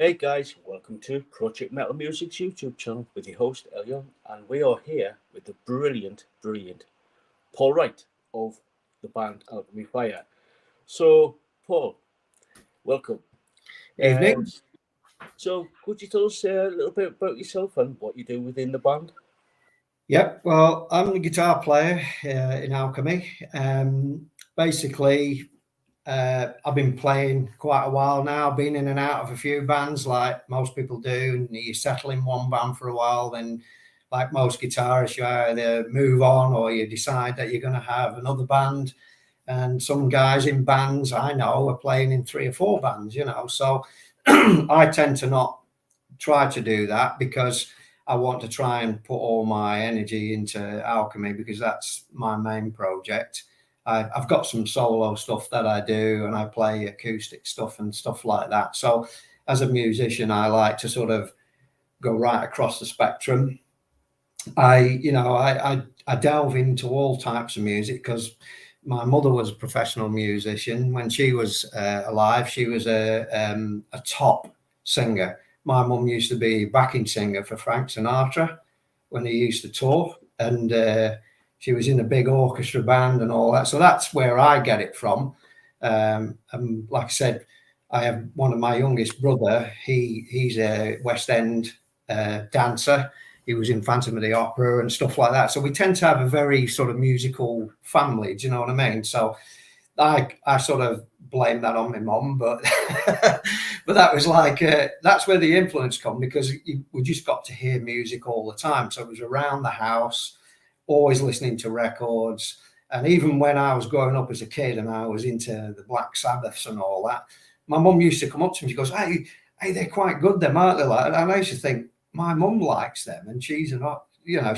Hey guys, welcome to Project Metal Music's YouTube channel with your host Elion, and we are here with the brilliant Paul Wright of the band Alchemy Fire. So, Paul, welcome. Evening. So, could you tell us a little bit about yourself and what you do within the band? Yep. Well, I'm the guitar player in Alchemy. Basically, I've been playing quite a while now. Been in and out of a few bands, like most people do. And you settle in one band for a while, then, like most guitarists, you either move on or you decide that you're going to have another band. And some guys in bands I know are playing in 3 or 4 bands. So I tend to not try to do that because I want to try and put all my energy into Alchemy because that's my main project. I've got some solo stuff that I do, and I play acoustic stuff and stuff like that. So as a musician, I like to sort of go right across the spectrum. I delve into all types of music because my mother was a professional musician. When she was alive, she was a top singer. My mum used to be backing singer for Frank Sinatra when he used to tour, and she was in a big orchestra band and all that. So that's where I get it from. And like I said, I have one of my youngest brother. He's a West End dancer. He was in Phantom of the Opera and stuff like that. So we tend to have a very sort of musical family. Do you know what I mean? So I sort of blame that on my mum, but but that was like that's where the influence come because we just got to hear music all the time. So it was around the house, always listening to records. And even when I was growing up as a kid and I was into the Black Sabbaths and all that, my mum used to come up to me. She goes, "Hey, they're quite good, them, aren't they?" And I used to think my mum likes them, and she's not.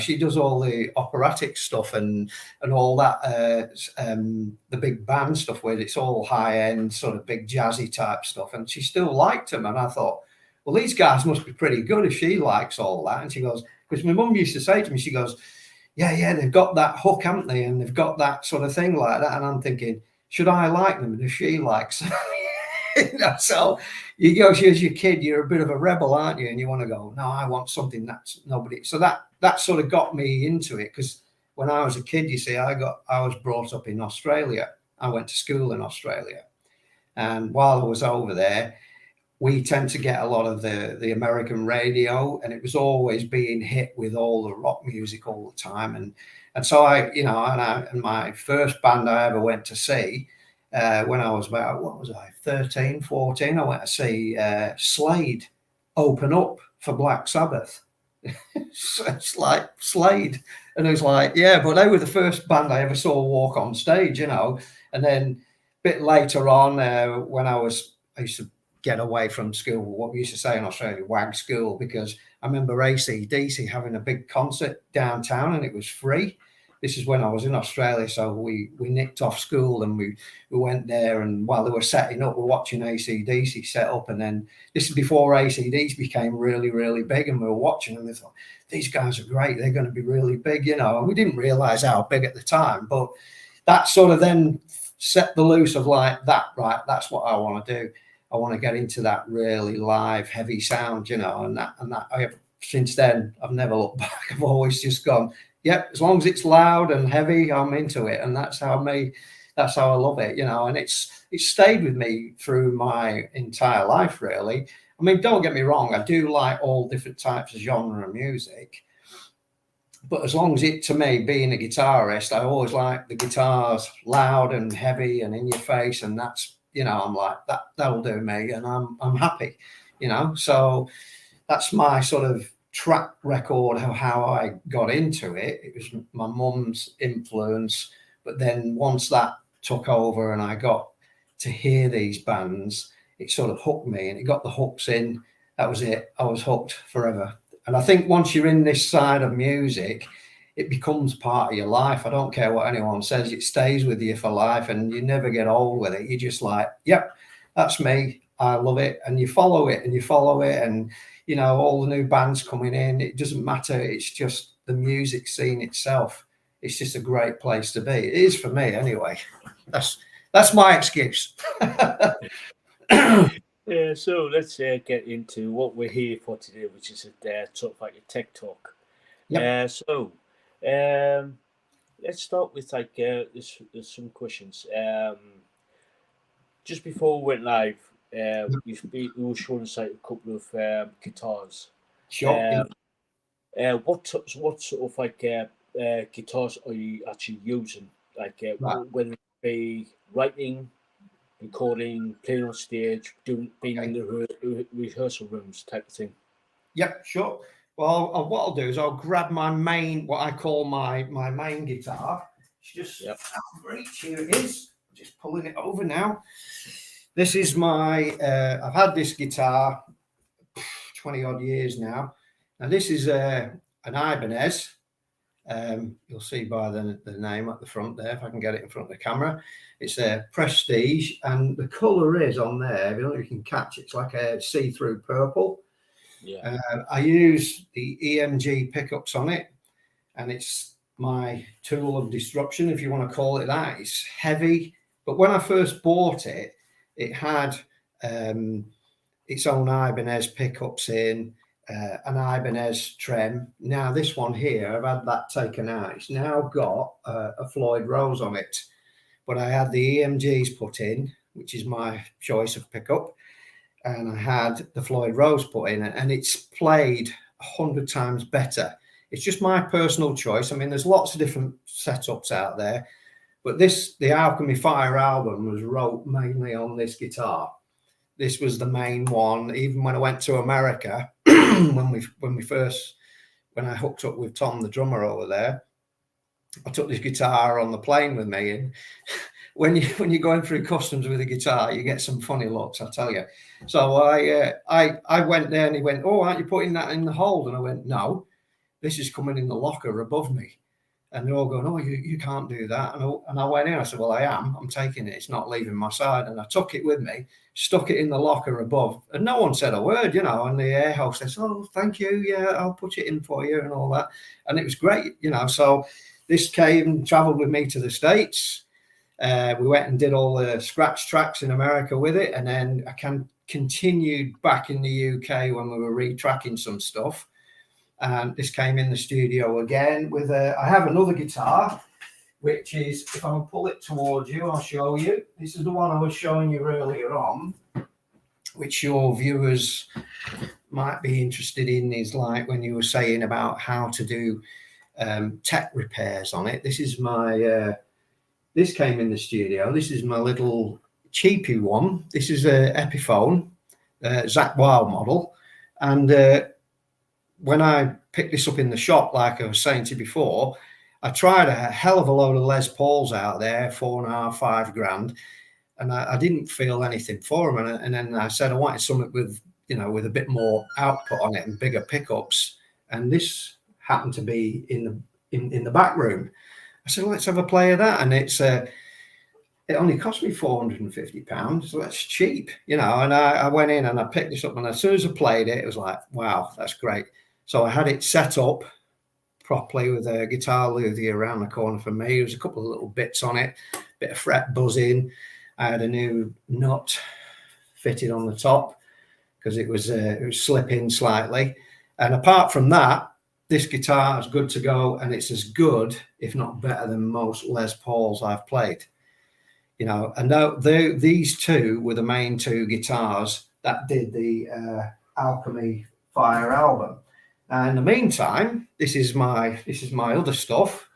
She does all the operatic stuff and all that, the big band stuff where it's all high end, sort of big jazzy type stuff. And she still liked them. And I thought, well, these guys must be pretty good if she likes all that. And she goes, because my mum used to say to me, she goes, yeah, they've got that hook, haven't they? And they've got that sort of thing like that. And I'm thinking, should I like them? And if she likes them, so you go, as your kid, you're a bit of a rebel, aren't you? And you want to go, no, I want something that's nobody. So that sort of got me into it because when I was a kid, you see, I was brought up in Australia. I went to school in Australia, and while I was over there, we tend to get a lot of the American radio, and it was always being hit with all the rock music all the time. And so and my first band I ever went to see. When I was about, 13, 14, I went to see Slade open up for Black Sabbath. It's like Slade. And it was like, yeah, but they were the first band I ever saw walk on stage, And then a bit later on, when I used to get away from school, what we used to say in Australia, wag school, because I remember AC/DC having a big concert downtown and it was free. This is when I was in Australia, so we nicked off school and we went there, and while they were setting up, we're watching AC/DC set up, and then this is before AC/DC became really, really big, and we were watching and we thought, these guys are great, they're going to be really big, and we didn't realise how big at the time, but that sort of then set the loose of like that, right, that's what I want to do. I want to get into that really live, heavy sound, and that I have, since then, I've never looked back. I've always just gone, yep, as long as it's loud and heavy, I'm into it. And that's how I love it, and it's stayed with me through my entire life, really. I mean, don't get me wrong, I do like all different types of genre of music. But as long as to me, being a guitarist, I always like the guitars loud and heavy and in your face. And that's, I'm like, that'll do me. And I'm happy, so that's my sort of track record of how I got into it. It was my mum's influence, but then once that took over and I got to hear these bands, it sort of hooked me, and it got the hooks in. That was it. I was hooked forever. And I think once you're in this side of music, it becomes part of your life. I don't care what anyone says, it stays with you for life, and you never get old with it. You're just like, yep, that's me. I love it. And you follow it and you follow it. And all the new bands coming in, it doesn't matter. It's just the music scene itself. It's just a great place to be. It is for me anyway. That's my excuse. So let's get into what we're here for today, which is sort of like a tech talk. Yep. Um, let's start with there's some questions. Just before we went live, we were showing us like a couple of guitars. Sure. Um, what sort of guitars are you actually using? Like Right. whether it be writing, recording, playing on stage, being in Okay. the rehearsal rooms type of thing. Yep. Sure. Well, what I'll do is I'll grab my main, what I call my main guitar. It's just Yep. out of reach. Here it is. Just pulling it over now. This is my. I've had this guitar 20 odd years now. Now this is an Ibanez. You'll see by the name at the front there, if I can get it in front of the camera. It's a Prestige, and the colour is on there. I don't know if you can catch it. It's like a see-through purple. Yeah. I use the EMG pickups on it, and it's my tool of destruction, if you want to call it that. It's heavy, but when I first bought it, it had its own Ibanez pickups in, an Ibanez trem. Now this one here, I've had that taken out. It's now got a Floyd Rose on it, but I had the EMGs put in, which is my choice of pickup, and I had the Floyd Rose put in, and it's played 100 times better. It's just my personal choice. I mean, there's lots of different setups out there, but the Alchemy Fire album was wrote mainly on this guitar. This was the main one. Even when I went to America, when I hooked up with Tom, the drummer over there, I took this guitar on the plane with me. And when you're going through customs with a guitar, you get some funny looks, I tell you. So I went there, and he went, "Oh, aren't you putting that in the hold?" And I went, "No, this is coming in the locker above me." And they're all going, "Oh, you can't do that." And I went in. I said, "Well, I am. I'm taking it. It's not leaving my side." And I took it with me, stuck it in the locker above, and no one said a word, you know. And the air hostess, "Oh, thank you. Yeah, I'll put it in for you," and all that. And it was great, you know. So this came and travelled with me to the States. We went and did all the scratch tracks in America with it, and then I continued back in the UK when we were retracking some stuff. And this came in the studio again with I have another guitar, which is, if I'll pull it towards you, I'll show you. This is the one I was showing you earlier on, which your viewers might be interested in, is like when you were saying about how to do tech repairs on it. This is my, this came in the studio. This is my little cheapy one. This is a Epiphone, Zach Wild model. And when I picked this up in the shop, like I was saying to you before, I tried a hell of a load of Les Pauls out there, 4.5, 5 grand, and I didn't feel anything for them. And then I said I wanted something with, you know, with a bit more output on it and bigger pickups. And this happened to be in the back room. I said, let's have a play of that. And it only cost me £450, so that's cheap, you know. And I went in and I picked this up, and as soon as I played it, it was like, wow, that's great. So I had it set up properly with a guitar luthier around the corner for me. There was a couple of little bits on it, bit of fret buzzing. I had a new nut fitted on the top because it was slipping slightly. And apart from that, this guitar is good to go, and it's as good, if not better, than most Les Pauls I've played. You know, and these two were the main two guitars that did the Alchemy Fire album. And in the meantime, this is my other stuff.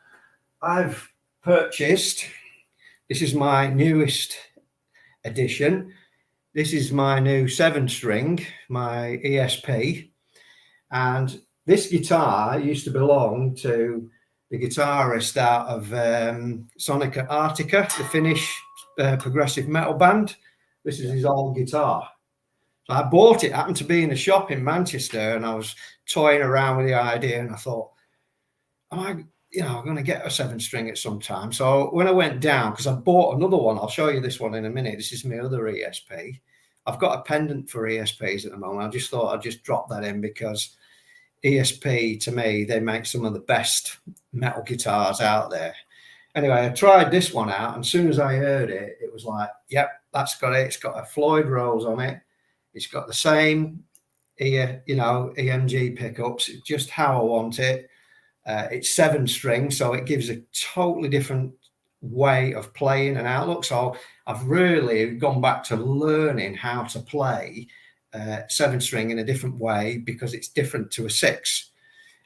I've purchased. This is my newest edition. This is my new 7-string, my ESP, and this guitar used to belong to the guitarist out of Sonica Arctica, the Finnish progressive metal band. This is his old guitar. So I bought it, happened to be in a shop in Manchester, and I was toying around with the idea, and I thought, I'm going to get a 7-string at some time. So when I went down, because I bought another one, I'll show you this one in a minute. This is my other ESP. I've got a pendant for ESPs at the moment. I just thought I'd just drop that in because ESP, to me, they make some of the best metal guitars out there. Anyway, I tried this one out, and as soon as I heard it, it was like, yep, that's got it. It's got a Floyd Rose on it. It's got the same ear, EMG pickups. It's just how I want it. It's 7-string, so it gives a totally different way of playing and outlook. So I've really gone back to learning how to play 7-string in a different way, because it's different to a 6.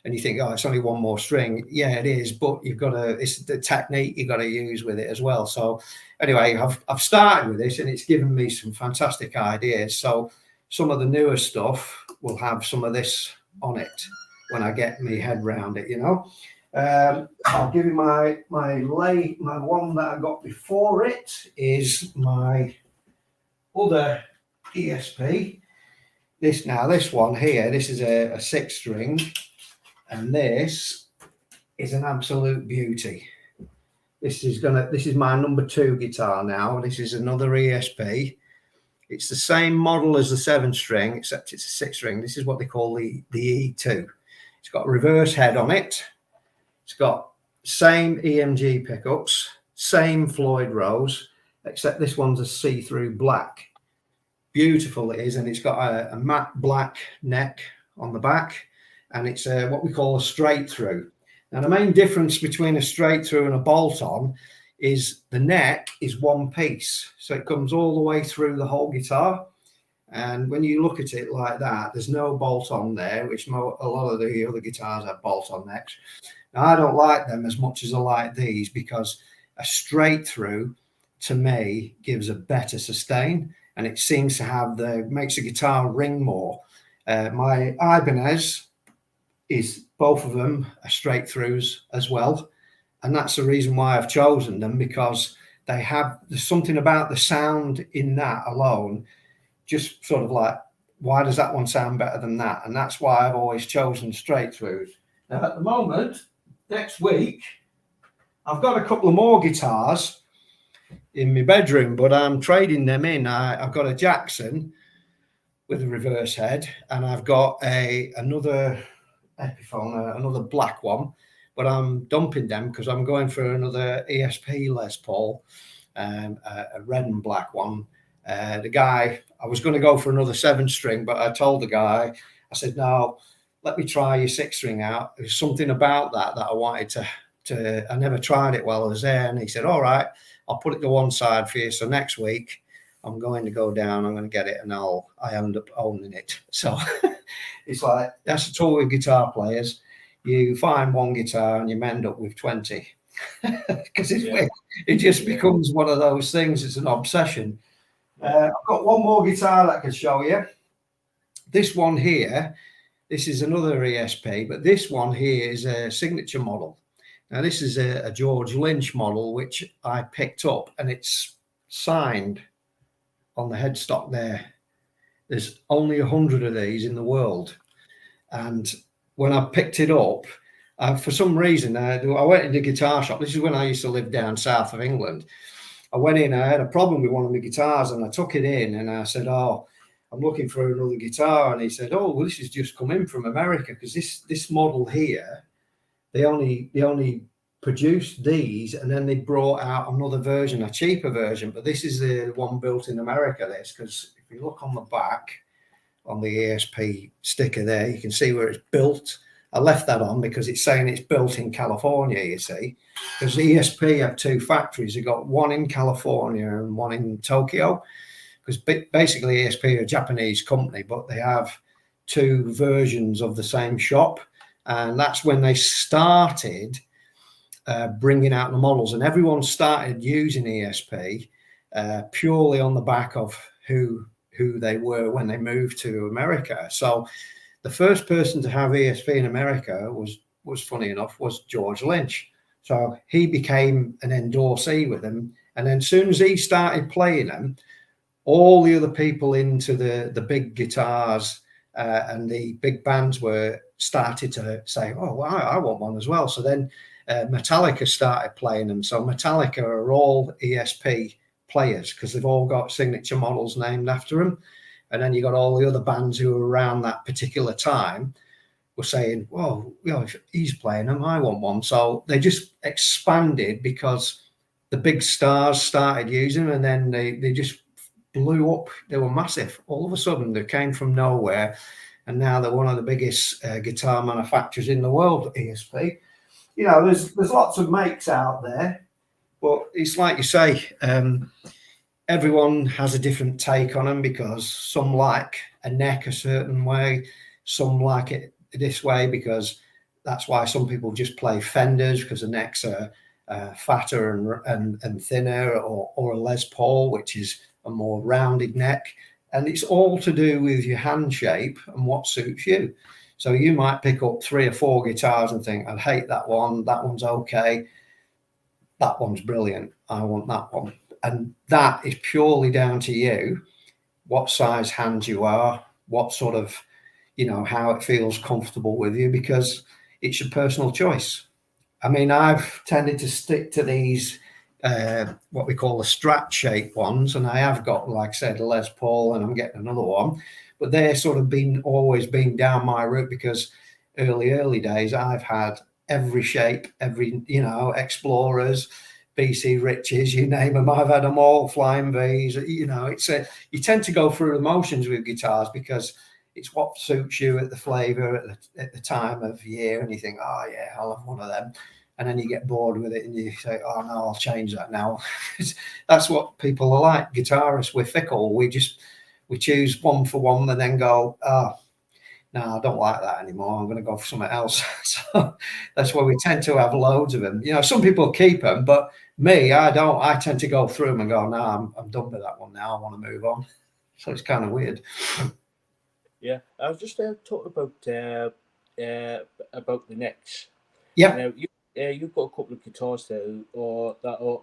And you think, oh, it's only one more string. Yeah, it is, but it's the technique you've got to use with it as well. So anyway, I've started with this, and it's given me some fantastic ideas. So some of the newer stuff will have some of this on it when I get my head round it, I'll give you my one that I got before it is my other ESP. This one here, this is a 6-string. And this is an absolute beauty. This is my number 2 guitar now. This is another ESP. It's the same model as the 7-string, except it's a 6-string. This is what they call the E2. It's got a reverse head on it. It's got same EMG pickups, same Floyd Rose, except this one's a see-through black. Beautiful it is, and it's got a matte black neck on the back. And it's what we call a straight through. Now, the main difference between a straight through and a bolt on is the neck is one piece. So it comes all the way through the whole guitar. And when you look at it like that, there's no bolt on there, which a lot of the other guitars have bolt on necks. Now, I don't like them as much as I like these, because a straight through, to me, gives a better sustain. And it seems to makes the guitar ring more. My Ibanez is both of them are straight throughs as well, and that's the reason why I've chosen them, because there's something about the sound in that alone, just sort of like, why does that one sound better than that? And that's why I've always chosen straight throughs. Now at the moment, next week, I've got a couple of more guitars in my bedroom, but I'm trading them in. I've got a Jackson with a reverse head, and I've got another Epiphone, another black one, but I'm dumping them because I'm going for another ESP Les Paul, a red and black one. The guy, I was going to go for another 7-string, but I told the guy, I said, no, let me try your 6-string out. There's something about that I wanted to I never tried it while I was there. And he said, all right, I'll put it to one side for you. So next week I'm going to go down, I'm going to get it, and I end up owning it. So it's like, that's the trouble with guitar players. You find one guitar and you end up with 20, because it just becomes one of those things. It's an obsession. I've got one more guitar that I can show you. This one here, this is another ESP, but this one here is a signature model. Now this is a George Lynch model, which I picked up, and it's signed on the headstock there. There's only 100 of these in the world. And when I picked it up, for some reason, I went into the guitar shop. This is when I used to live down south of England. I went in, I had a problem with one of my guitars, and I took it in and I said, oh, I'm looking for another guitar. And he said, oh, well, this has just come in from America, because this model here, they only produced these, and then they brought out another version, a cheaper version, but this is the one built in America, because if you look on the back, on the ESP sticker there, you can see where it's built. I left that on because it's saying it's built in California, you see, because the ESP have 2 factories. They've got one in California and one in Tokyo, because basically ESP are a Japanese company, but they have 2 versions of the same shop. And that's when they started bringing out the models, and everyone started using ESP purely on the back of who they were when they moved to America. So the first person to have ESP in America was funny enough, was George Lynch. So he became an endorsee with them, and then as soon as he started playing them, all the other people into the big guitars and the big bands started to say, oh, well, I want one as well. So then Metallica started playing them. So Metallica are all ESP players, because they've all got signature models named after them. And then you got all the other bands who were around that particular time were saying, well, if he's playing them, I want one. So they just expanded because the big stars started using them, and then they just blew up. They were massive. All of a sudden, they came from nowhere, and now they're one of the biggest guitar manufacturers in the world, ESP. You know, there's lots of makes out there, but it's like you say, everyone has a different take on them, because some like a neck a certain way, some like it this way, because that's why some people just play Fenders, because the necks are fatter and thinner, or a Les Paul, which is a more rounded neck. And it's all to do with your hand shape and what suits you. So you might pick up 3 or 4 guitars and think, I'd hate that one, that one's okay, that one's brilliant, I want that one. And that is purely down to you, what size hand you are, what sort of, you know, how it feels comfortable with you, because it's your personal choice. I mean, I've tended to stick to these, what we call the Strat shape ones. And I have got, like I said, a Les Paul, and I'm getting another one. But they're sort of always been down my route, because early days, I've had every shape, every, you know, Explorers, BC Riches, you name them. I've had them all, Flying V's. You know, you tend to go through the motions with guitars, because it's what suits you at the flavor at the time of year, and you think, oh yeah, I'll have one of them, and then you get bored with it and you say, oh no, I'll change that now. That's what people are like. Guitarists, we're fickle. We choose one for one and then go, oh no, I don't like that anymore, I'm going to go for something else. So that's why we tend to have loads of them. You know, some people keep them, but me, I don't. I tend to go through them and go, no, I'm done with that one now, I want to move on. So it's kind of weird. Yeah, I was just talking about the necks. Yeah. Now you've got a couple of guitars there, or that are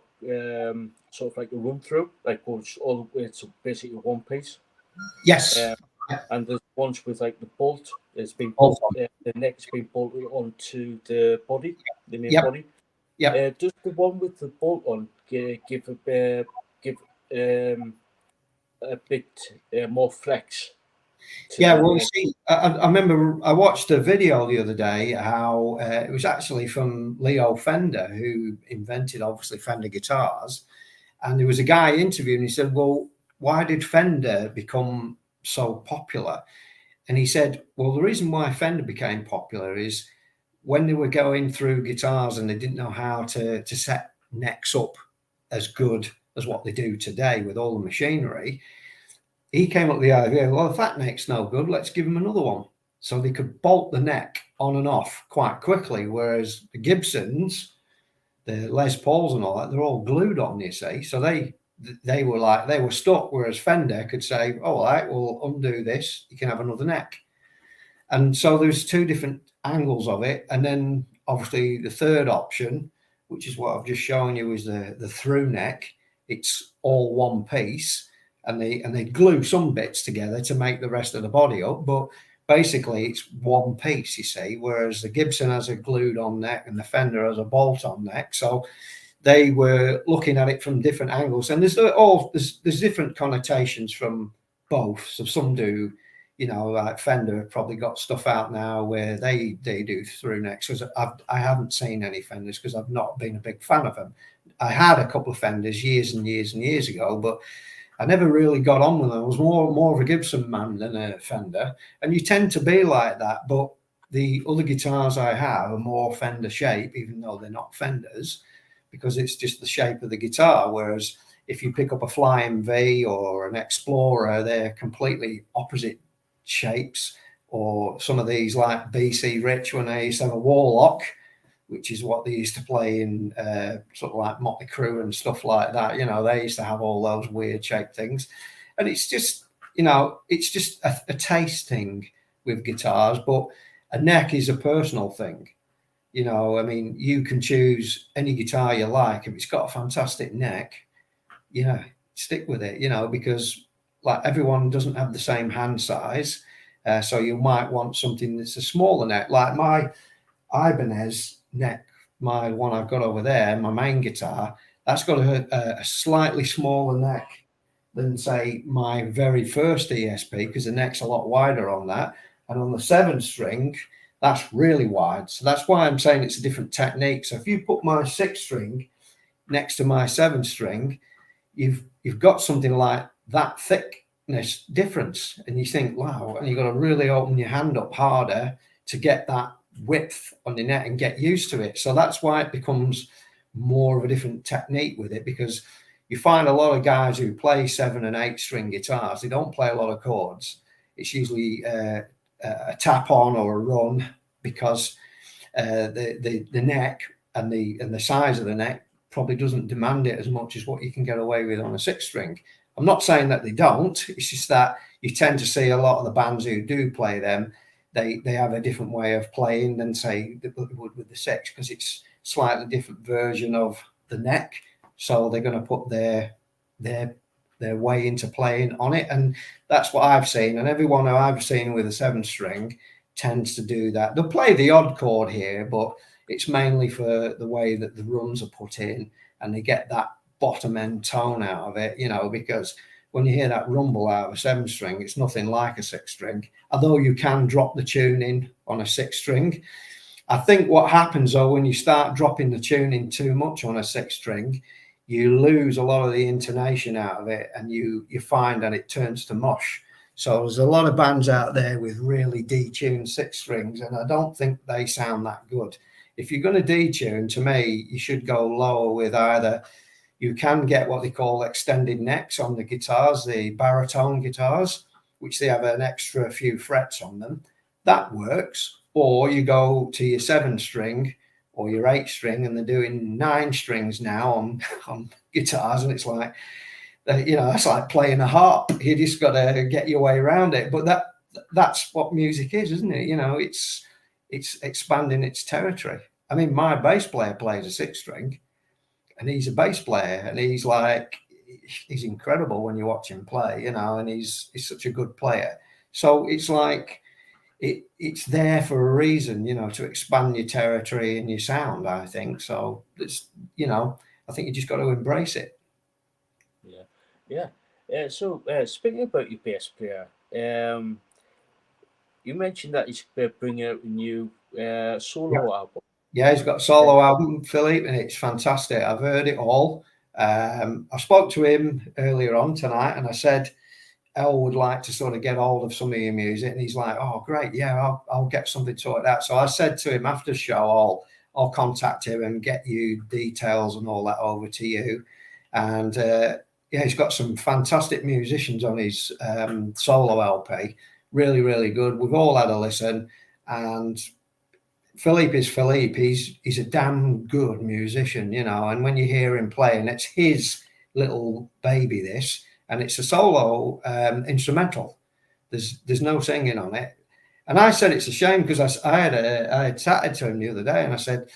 sort of like a run through, like goes all the way to basically one piece. Yes. And there's ones with like the bolt. It's been the neck's been bolted onto the body, the main Yep. body. Yeah. Does the one with the bolt on give a bit more flex? Yeah, well, you see, I remember I watched a video the other day, how it was actually from Leo Fender, who invented, obviously, Fender guitars. And there was a guy interviewing, he said, well, why did Fender become so popular? And he said, well, the reason why Fender became popular is when they were going through guitars and they didn't know how to set necks up as good as what they do today with all the machinery, he came up with the idea, well, if that neck's no good, let's give them another one. So they could bolt the neck on and off quite quickly, whereas the Gibsons, the Les Pauls and all that, they're all glued on, you see. So they were stuck, whereas Fender could say, all right, we'll undo this, you can have another neck. And so there's 2 different angles of it. And then obviously the third option, which is what I've just shown you, is the through neck. It's all one piece. And they glue some bits together to make the rest of the body up, but basically it's one piece, you see, whereas the Gibson has a glued on neck and the Fender has a bolt on neck. So they were looking at it from different angles, and there's different connotations from both. So some do, you know, like Fender have probably got stuff out now where they do through necks, because I haven't seen any Fenders, because I've not been a big fan of them. I had a couple of Fenders years and years and years ago, but I never really got on with them. I was more of a Gibson man than a Fender, and you tend to be like that. But the other guitars I have are more Fender shape, even though they're not Fenders, because it's just the shape of the guitar. Whereas if you pick up a Flying V or an Explorer, they're completely opposite shapes. Or some of these, like BC Rich, when they used to have a Warlock, which is what they used to play in sort of like Motley Crue and stuff like that. You know, they used to have all those weird shaped things. And it's just, you know, it's just a taste thing with guitars, but a neck is a personal thing. You know, I mean, you can choose any guitar you like. If it's got a fantastic neck, you know, stick with it, you know, because like everyone doesn't have the same hand size. So you might want something that's a smaller neck, like my Ibanez neck, my one I've got over there, my main guitar, that's got a slightly smaller neck than, say, my very first ESP, because the neck's a lot wider on that. And on the 7-string, that's really wide. So that's why I'm saying it's a different technique. So if you put my 6-string next to my 7-string, you've got something like that thickness difference, and you think, wow, and you've got to really open your hand up harder to get that width on your net and get used to it. So that's why it becomes more of a different technique with it, because you find a lot of guys who play 7 and 8 string guitars, they don't play a lot of chords. It's usually a tap on or a run, because the neck and the size of the neck probably doesn't demand it as much as what you can get away with on a 6 string. I'm not saying that they don't. It's just that you tend to see a lot of the bands who do play them, they have a different way of playing than, say, they would with the 6, because it's slightly different version of the neck. So they're going to put their way into playing on it, and that's what I've seen. And everyone who I've seen with a 7 string tends to do that. They'll play the odd chord here, but it's mainly for the way that the runs are put in, and they get that bottom end tone out of it, because when you hear that rumble out of a 7 string, it's nothing like a 6 string, although you can drop the tuning on a 6 string. I think what happens, though, when you start dropping the tuning too much on a 6 string, you lose a lot of the intonation out of it, and you find that it turns to mush. So there's a lot of bands out there with really detuned 6 strings, and I don't think they sound that good. If you're going to detune, to me, you should go lower with either. You can get what they call extended necks on the guitars, the baritone guitars, which they have an extra few frets on them. That works. Or you go to your 7 string or your 8 string, and they're doing 9 strings now on guitars, and it's like, that's like playing a harp. You just got to get your way around it. But that's what music is, isn't it? It's expanding its territory. I mean, my bass player plays a 6 string, and he's a bass player, and he's incredible when you watch him play, and he's such a good player. So it's like it's there for a reason, to expand your territory and your sound, I think. So it's, I think you just got to embrace it. Yeah. So speaking about your bass player, you mentioned that he's bringing out a new solo album. Yeah, he's got a solo album, Philippe, and it's fantastic. I've heard it all. I spoke to him earlier on tonight, and I said, Elle would like to sort of get hold of some of your music, and he's like, oh, great, yeah, I'll get something sorted out. So I said to him after the show, I'll contact him and get you details and all that over to you. And he's got some fantastic musicians on his solo LP. Really, really good. We've all had a listen, and Philippe is Philippe. He's a damn good musician, and when you hear him playing, it's his little baby, this, and it's a solo instrumental. There's no singing on it. And I said it's a shame, because I had chatted to him the other day, and I said,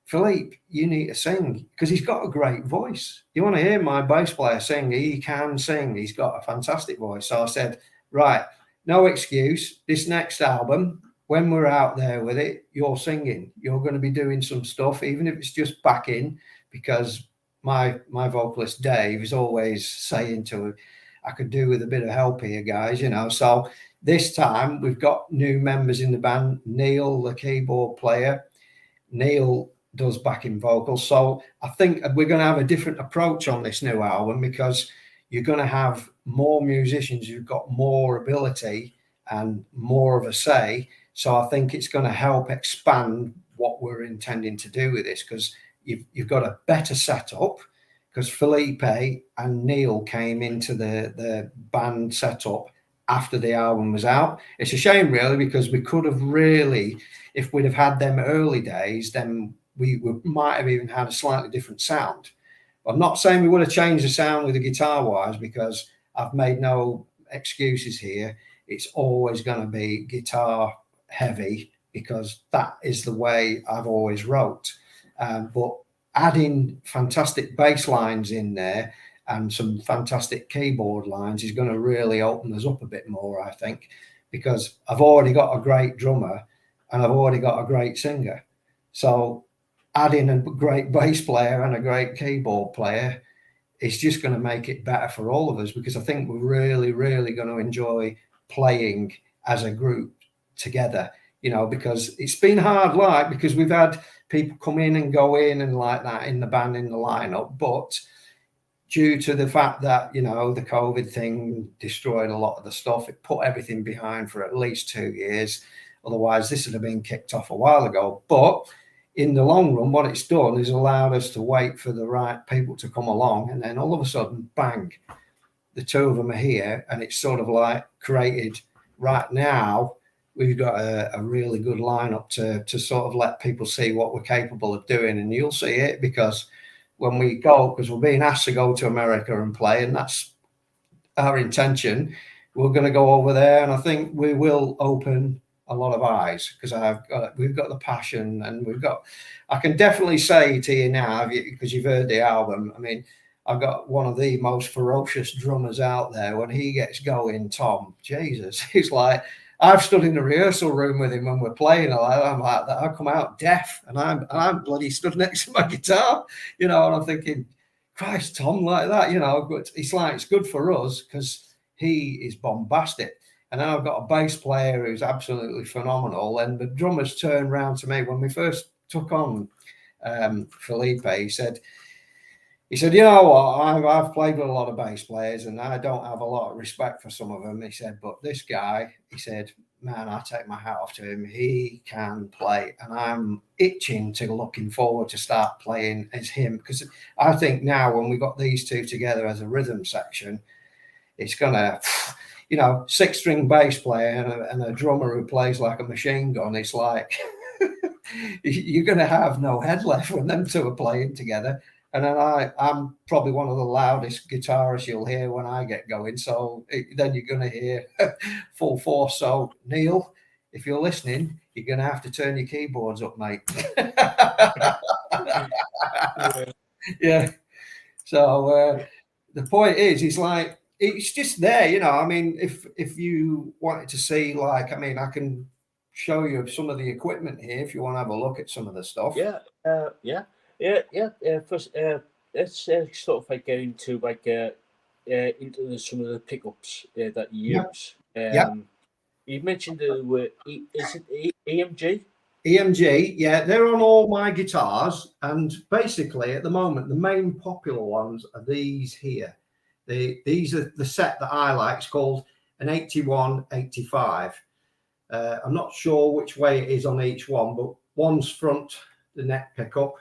Philippe, you need to sing, because he's got a great voice. You want to hear my bass player sing? He can sing. He's got a fantastic voice. So I said, right, no excuse. This next album, when we're out there with it, you're singing. You're going to be doing some stuff, even if it's just backing, because my vocalist Dave is always saying to him, I could do with a bit of help here, guys, So this time we've got new members in the band. Neil, the keyboard player. Neil does backing vocals. So I think we're going to have a different approach on this new album, because you're going to have more musicians who've got more ability and more of a say. So I think it's going to help expand what we're intending to do with this, because you've got a better setup, because Felipe and Neil came into the band setup after the album was out. It's a shame, really, because we could have really, if we'd have had them early days, then we might have even had a slightly different sound. I'm not saying we would have changed the sound with the guitar wise, because I've made no excuses here. It's always going to be guitar heavy, because that is the way I've always wrote. But adding fantastic bass lines in there and some fantastic keyboard lines is going to really open us up a bit more, I think, because I've already got a great drummer and I've already got a great singer. So adding a great bass player and a great keyboard player is just going to make it better for all of us, because I think we're really, really going to enjoy playing as a group together, because it's been hard, because we've had people come in and go in and like that in the band, in the lineup, but due to the fact that, you know, the COVID thing destroyed a lot of the stuff. It put everything behind for at least 2 years. Otherwise, this would have been kicked off a while ago. But in the long run, what it's done is allowed us to wait for the right people to come along. And then all of a sudden, bang, the two of them are here. And it's sort of like created right now, we've got a really good lineup to sort of let people see what we're capable of doing. And you'll see it, because when we go, because we're being asked to go to America and play, and that's our intention. We're going to go over there, and I think we will open a lot of eyes, because we've got the passion, and I can definitely say to you now, because you've heard the album, I mean, I've got one of the most ferocious drummers out there. When he gets going, Tom, Jesus, he's like, I've stood in the rehearsal room with him when we're playing. I'm like that. I come out deaf, and I'm bloody stood next to my guitar, you know. And I'm thinking, Christ, Tom, like that, you know. But it's like, it's good for us because he is bombastic, and then I've got a bass player who's absolutely phenomenal. And the drummers turned round to me when we first took on Felipe. He said, you know what, I've played with a lot of bass players and I don't have a lot of respect for some of them. He said, but this guy, he said, man, I take my hat off to him. He can play, and I'm itching to looking forward to start playing as him, because I think now when we got these two together as a rhythm section, it's going to, you know, 6-string bass player and a drummer who plays like a machine gun. It's like, you're going to have no head left when them two are playing together. And then I'm probably one of the loudest guitarists you'll hear when I get going. So then you're going to hear full force. So, Neil, if you're listening, you're going to have to turn your keyboards up, mate. Yeah. So the point is, it's like, it's just there, you know. I mean, if you wanted to see, like, I mean, I can show you some of the equipment here if you want to have a look at some of the stuff. Yeah, First, let's sort of like get into like into some of the pickups that you use. Yeah. You mentioned the word. Is it EMG? EMG, yeah, they're on all my guitars, and basically at the moment the main popular ones are these here. These are the set that I like. It's called an 8185. I'm not sure which way it is on each one, but one's front, the neck pickup,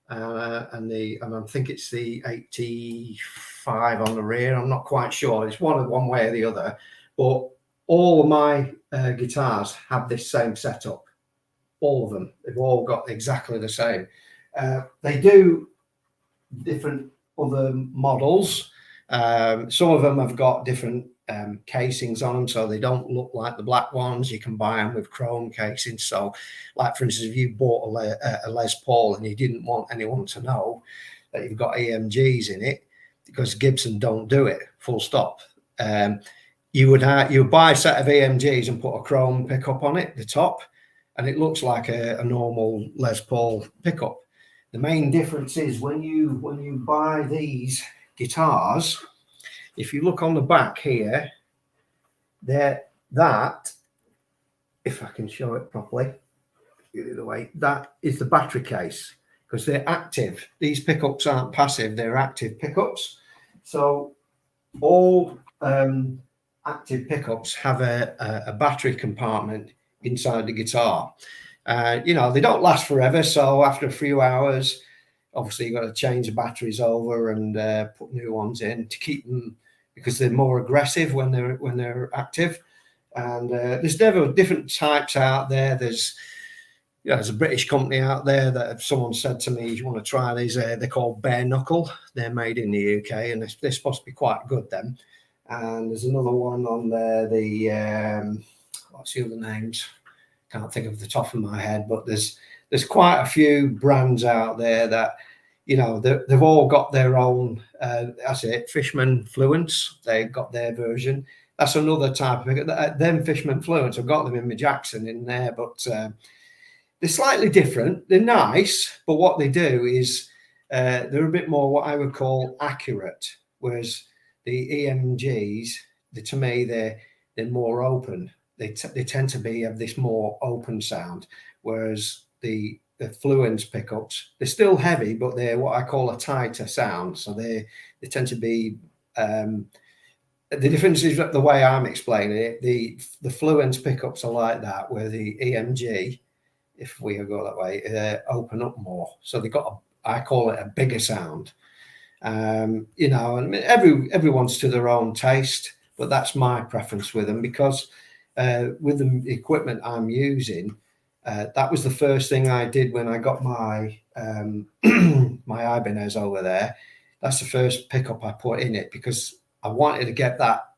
and I think it's the 85 on the rear. I'm not quite sure. It's one way or the other, but all of my guitars have this same setup. All of them. They've all got exactly the same. They do different other models. Some of them have got different casings on them, so they don't look like the black ones. You can buy them with chrome casings. So, like, for instance, if you bought a Les Paul and you didn't want anyone to know that you've got EMGs in it, because Gibson don't do it, full stop. You would buy a set of EMGs and put a chrome pickup on it, the top, and it looks like a normal Les Paul pickup. The main difference is when you buy these guitars, if you look on the back here, that, if I can show it properly, the other way, that is the battery case, because they're active. These pickups aren't passive, they're active pickups. So all active pickups have a battery compartment inside the guitar. You know, they don't last forever, so after a few hours, obviously you've got to change the batteries over and put new ones in to keep them, because they're more aggressive when they're active. And there's different types out there. There's a British company out there that someone said to me, you want to try these? They're called Bare Knuckle. They're made in the UK, and they're supposed to be quite good then. And there's another one on there, what's the other names? Can't think of the top of my head, but there's quite a few brands out there that, you know, they've all got their own. That's it, Fishman Fluence. They've got their version. That's another type of them Fishman Fluence. I've got them in my Jackson in there, but they're slightly different. They're nice, but what they do is they're a bit more what I would call accurate, whereas the EMGs, to me, they're more open. They tend to have this more open sound, whereas the Fluence pickups. They're still heavy, but they're what I call a tighter sound. So they tend to be. The difference is the way I'm explaining it. The Fluence pickups are like that, where the EMG, if we go that way, open up more. So they've got I call it a bigger sound. You know, and everyone's to their own taste, but that's my preference with them, because with the equipment I'm using, that was the first thing I did when I got my my Ibanez over there. That's the first pickup I put in it, because I wanted to get that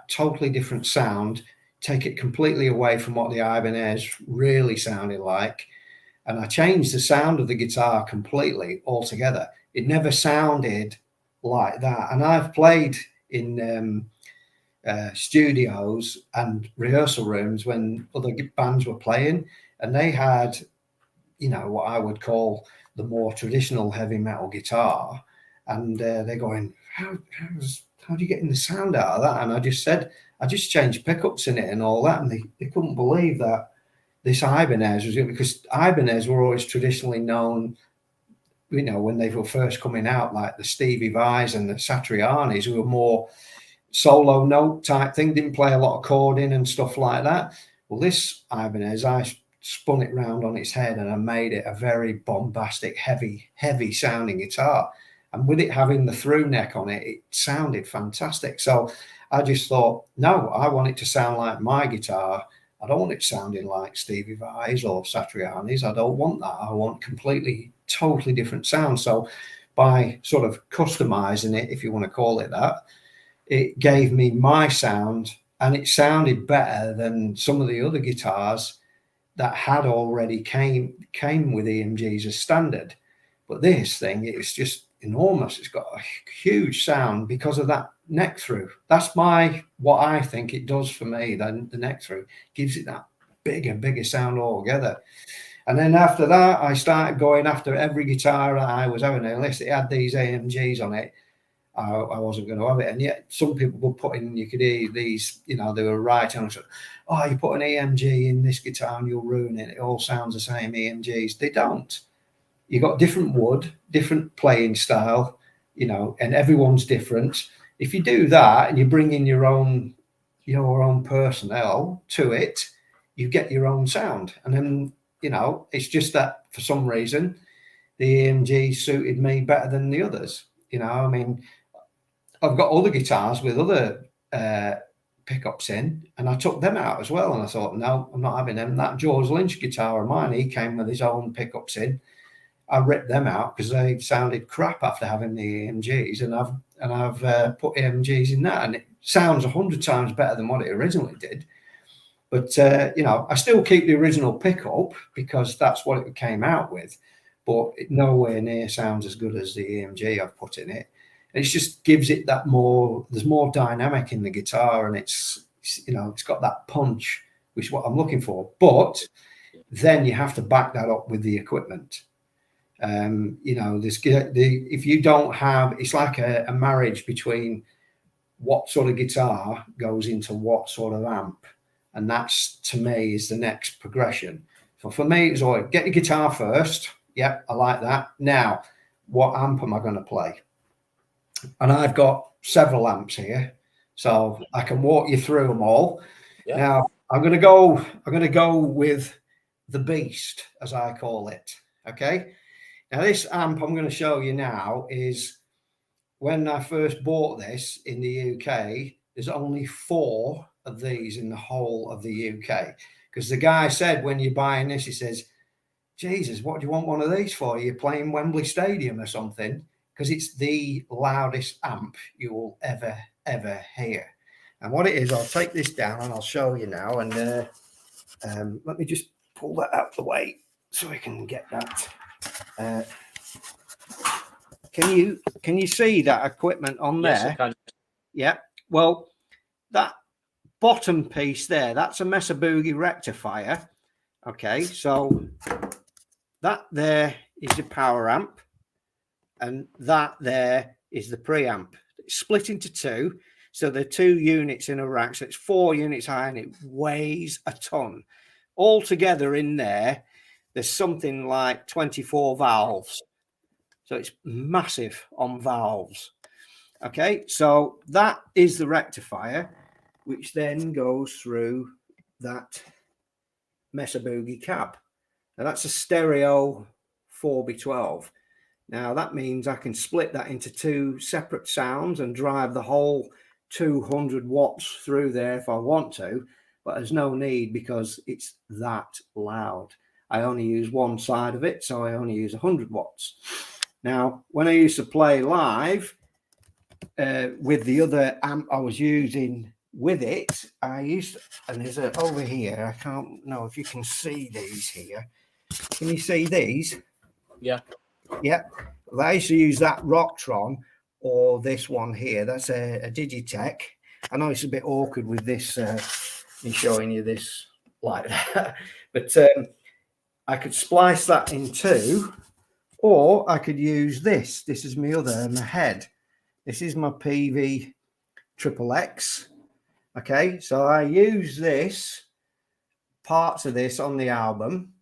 totally different sound, take it completely away from what the Ibanez really sounded like. And I changed the sound of the guitar completely altogether. It never sounded like that. And I've played in studios and rehearsal rooms when other bands were playing, and they had, you know, what I would call the more traditional heavy metal guitar. And they're going, how are you getting the sound out of that? And I just said, I just changed pickups in it and all that. And they couldn't believe that this Ibanez was, because Ibanez were always traditionally known, you know, when they were first coming out, like the Stevie Vais and the Satrianis, who were more solo note type thing, didn't play a lot of chording and stuff like that. Well, this Ibanez, I spun it round on its head and I made it a very bombastic, heavy sounding guitar. And with it having the through neck on it, it sounded fantastic. So I just thought, no, I want it to sound like my guitar. I don't want it sounding like Stevie Vais or Satriani's. I don't want that. I want completely, totally different sound. So by sort of customizing it, if you want to call it that, it gave me my sound, and it sounded better than some of the other guitars that had already came with EMGs as standard. But this thing, it's just enormous. It's got a huge sound because of that neck through. That's what I think it does for me. Then the neck through gives it that bigger sound altogether. And then after that, I started going after every guitar that I was having, unless it had these AMGs on it. I wasn't going to have it. And yet some people were putting, you could hear these, you know, they were writing, and I said, oh, you put an EMG in this guitar and you'll ruin it. It all sounds the same, EMGs. They don't. You got different wood, different playing style, you know, and everyone's different. If you do that and you bring in your own personnel to it, you get your own sound. And then, you know, it's just that for some reason, the EMG suited me better than the others. You know, I mean, I've got other guitars with other pickups in, and I took them out as well. And I thought, no, I'm not having them. That George Lynch guitar of mine, he came with his own pickups in. I ripped them out because they sounded crap after having the EMGs, and I've put EMGs in that, and it sounds 100 times better than what it originally did. But you know, I still keep the original pickup because that's what it came out with, but it nowhere near sounds as good as the EMG I've put in it. And it just gives it that more. There's more dynamic in the guitar, and it's, you know, it's got that punch, which is what I'm looking for. But then you have to back that up with the equipment. You know, if you don't have, it's like a marriage between what sort of guitar goes into what sort of amp, and that's, to me, is the next progression. So for me, it's always get your guitar first. Yep, I like that. Now, what amp am I going to play? And I've got several amps here, so I can walk you through them all. Yeah. Now, I'm going to go with the Beast, as I call it. Okay. Now, this amp I'm going to show you now is, when I first bought this in the UK, there's only 4 of these in the whole of the UK. Because the guy said, when you're buying this, he says, Jesus, what do you want one of these for? You're playing Wembley Stadium or something? Because it's the loudest amp you will ever hear. And what it is, I'll take this down and I'll show you now. And let me just pull that out the way so I can get that. Can you see that equipment on there? Yes, I can. Yeah. Well, that bottom piece there, that's a Mesa Boogie rectifier. Okay, so that there is your power amp, and that there is the preamp. It's split into 2, so there are 2 units in a rack, so it's 4 units high, and it weighs a ton. All together in there, there's something like 24 valves. So it's massive on valves. Okay, so that is the rectifier, which then goes through that Mesa Boogie cab. Now that's a stereo 4x12. Now that means I can split that into two separate sounds and drive the whole 200 watts through there if I want to, but there's no need because it's that loud. I only use one side of it, so I only use 100 watts. Now, when I used to play live with the other amp I was using with it, I used to, and there's a over here, I can't know if you can see these here. Can you see these? Yeah. Yeah. Well, I used to use that Rocktron or this one here. That's a Digitech. I know it's a bit awkward with this, me showing you this like that, but I could splice that in two, or I could use this. This is my head. This is my PV XXX. Okay, so I use this, parts of this on the album,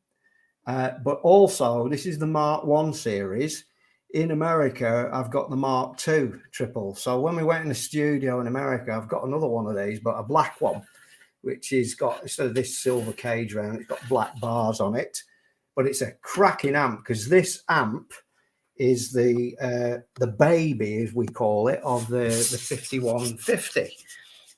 but also this is the Mark 1 series. In America, I've got the Mark 2 triple. So when we went in the studio in America, I've got another one of these, but a black one, which is got, instead of this silver cage round, it's got black bars on it. But it's a cracking amp, because this amp is the baby, as we call it, of the 5150.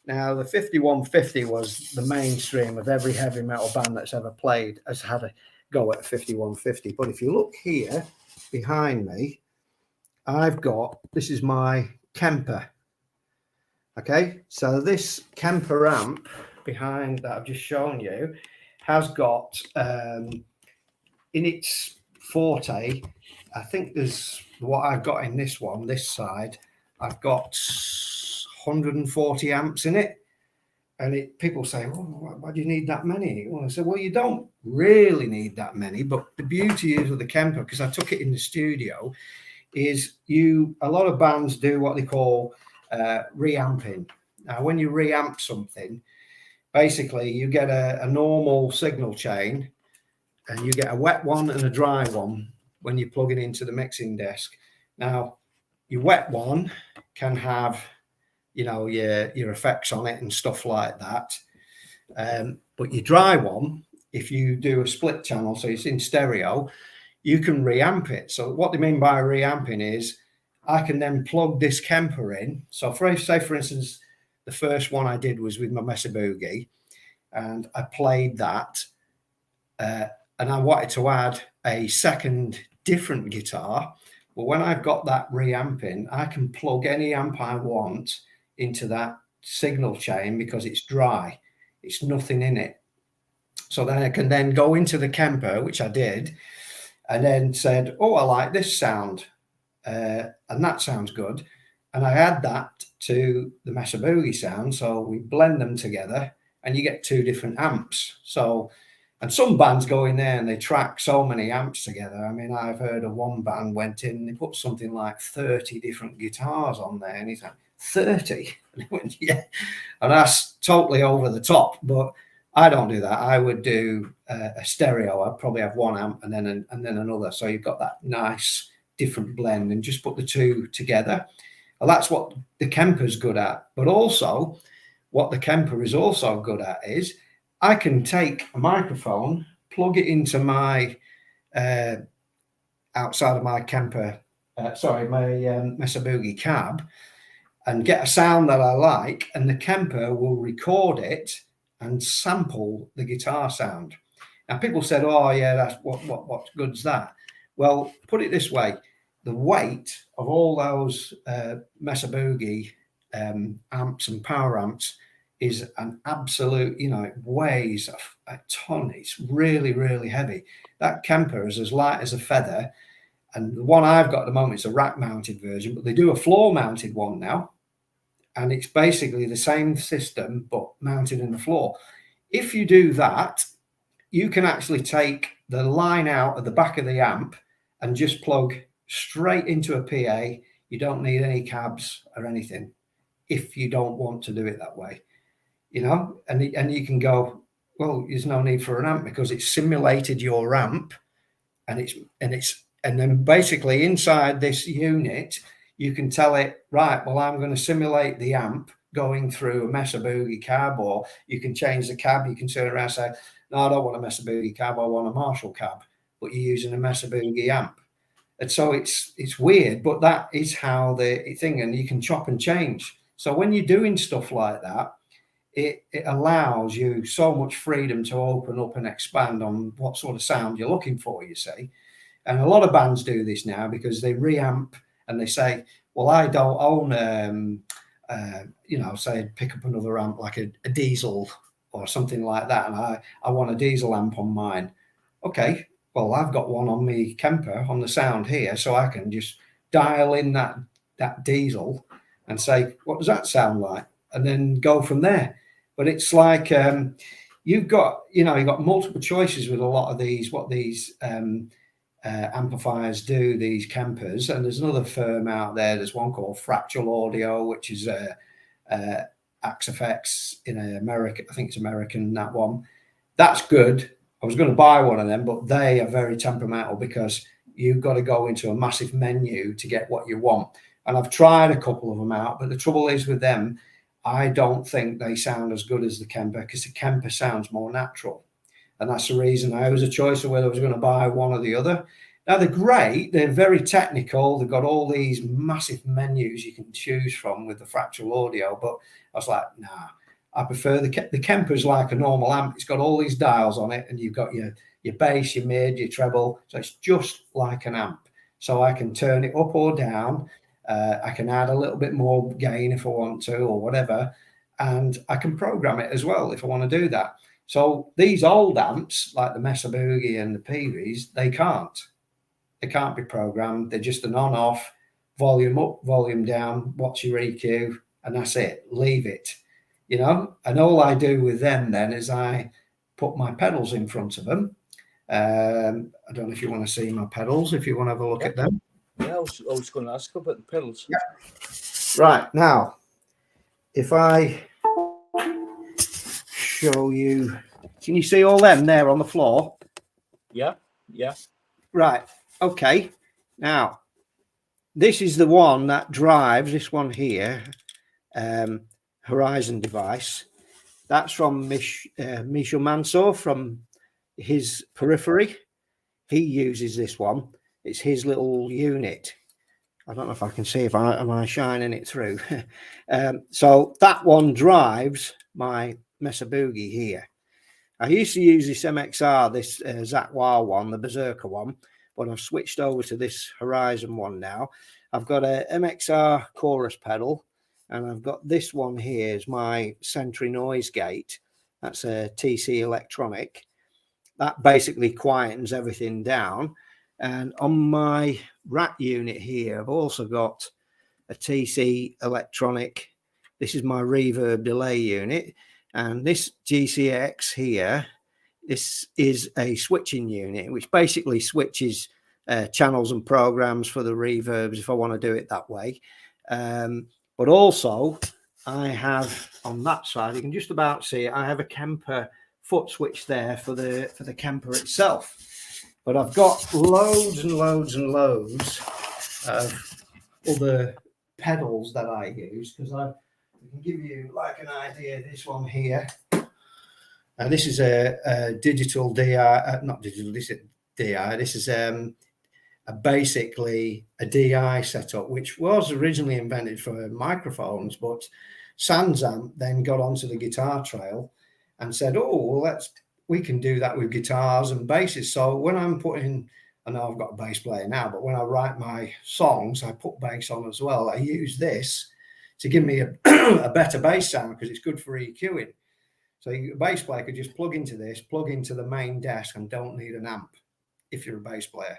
Now, the 5150 was the mainstream of every heavy metal band that's ever played has had a go at 5150. But if you look here behind me, I've got, this is my Kemper. Okay, so this Kemper amp behind that I've just shown you has got in its forte, I think there's what I've got in this one, this side, I've got 140 amps in it. And people say, well, why do you need that many? Well, I said, well, you don't really need that many, but the beauty is with the Kemper, because I took it in the studio, is a lot of bands do what they call reamping. Now, when you reamp something, basically you get a normal signal chain, and you get a wet one and a dry one when you plug it into the mixing desk. Now, your wet one can have, you know, your effects on it and stuff like that. But your dry one, if you do a split channel, so it's in stereo, you can reamp it. So what they mean by reamping is I can then plug this Kemper in. So say, for instance, the first one I did was with my Mesa Boogie, and I played that, and I wanted to add a second different guitar. Well, when I've got that reamping, I can plug any amp I want into that signal chain because it's dry. It's nothing in it. So then I can then go into the Kemper, which I did, and then said, oh, I like this sound, and that sounds good. And I add that to the Mesa Boogie sound. So we blend them together and you get two different amps. So, and some bands go in there and they track so many amps together. I mean, I've heard of one band went in and they put something like 30 different guitars on there. And he's like, 30? And I went, yeah. And that's totally over the top. But I don't do that. I would do a stereo. I'd probably have one amp and then another. So you've got that nice different blend, and just put the two together. Well, that's what the Kemper's good at. But also, what the Kemper is also good at is I can take a microphone, plug it into my outside of my Kemper, my Mesa Boogie cab, and get a sound that I like, and the Kemper will record it and sample the guitar sound. Now, people said, oh, yeah, that's what good's that? Well, put it this way. The weight of all those Mesa Boogie amps and power amps is an absolute, you know, it weighs a ton. It's really, really heavy. That Kemper is as light as a feather. And the one I've got at the moment is a rack-mounted version, but they do a floor-mounted one now. And it's basically the same system, but mounted in the floor. If you do that, you can actually take the line out of the back of the amp and just plug straight into a PA. You don't need any cabs or anything if you don't want to do it that way, you know, and you can go, well, there's no need for an amp because it's simulated your amp and then basically inside this unit, you can tell it, right, well, I'm going to simulate the amp going through a Mesa Boogie cab, or you can change the cab. You can turn around and say, no, I don't want a Mesa Boogie cab, I want a Marshall cab, but you're using a Mesa Boogie amp. And so it's weird, but that is how the thing, and you can chop and change. So when you're doing stuff like that, it allows you so much freedom to open up and expand on what sort of sound you're looking for, you see. And a lot of bands do this now because they reamp and they say, well, I don't own, say pick up another amp like a diesel or something like that, and I want a diesel amp on mine. Okay, well, I've got one on me Kemper on the sound here, so I can just dial in that diesel and say, what does that sound like? And then go from there. But it's like you've got multiple choices with a lot of these, what these amplifiers do, these Kempers. And there's another firm out there. There's one called Fractal Audio, which is AXFX in America. I think it's American, that one. That's good. I was going to buy one of them, but they are very temperamental because you've got to go into a massive menu to get what you want. And I've tried a couple of them out, but the trouble is with them, I don't think they sound as good as the Kemper, because the Kemper sounds more natural. And that's the reason I was a choice of whether I was going to buy one or the other. Now, they're great. They're very technical. They've got all these massive menus you can choose from with the Fractal Audio. But I was like, nah, I prefer the Kemper's like a normal amp. It's got all these dials on it, and you've got your bass, your mid, your treble. So it's just like an amp. So I can turn it up or down. I can add a little bit more gain if I want to, or whatever. And I can program it as well if I want to do that. So these old amps, like the Mesa Boogie and the Peaveys, they can't be programmed. They're just an on-off, volume up, volume down, watch your EQ, and that's it. Leave it, And all I do with them then is I put my pedals in front of them. I don't know if you want to see my pedals, if you want to have a look at them. Yeah, I was going to ask about the pedals. Yeah. Right, now, if I show you, can you see all them there on the floor? Yeah. Right, okay. Now, this is the one that drives, this one here, Horizon device. That's from Michel Mansour, from his Periphery. He uses this one. It's his little unit. I don't know if I can see, am I shining it through? So that one drives my Mesa Boogie here. I used to use this MXR, this Zach Wild one, the Berserker one, but I've switched over to this Horizon one now. I've got a MXR chorus pedal, and I've got this one here is my Sentry noise gate. That's a TC Electronic. That basically quietens everything down. And on my Rat unit here, I've also got a TC Electronic. This is my reverb delay unit. And this GCX here, this is a switching unit, which basically switches channels and programs for the reverbs if I want to do it that way. But also, I have on that side, you can just about see it, I have a Kemper foot switch there for the Kemper itself. But I've got loads and loads and loads of other pedals that I use, because I can give you like an idea. This one here, this is a digital DI, not digital, this is DI. This is basically a DI setup, which was originally invented for microphones, but Sansamp then got onto the guitar trail and said, oh, well, we can do that with guitars and basses. So when I'm putting, I know I've got a bass player now, but when I write my songs, I put bass on as well. I use this to give me a better bass sound, because it's good for EQing. So a bass player could just plug into this, plug into the main desk, and don't need an amp if you're a bass player.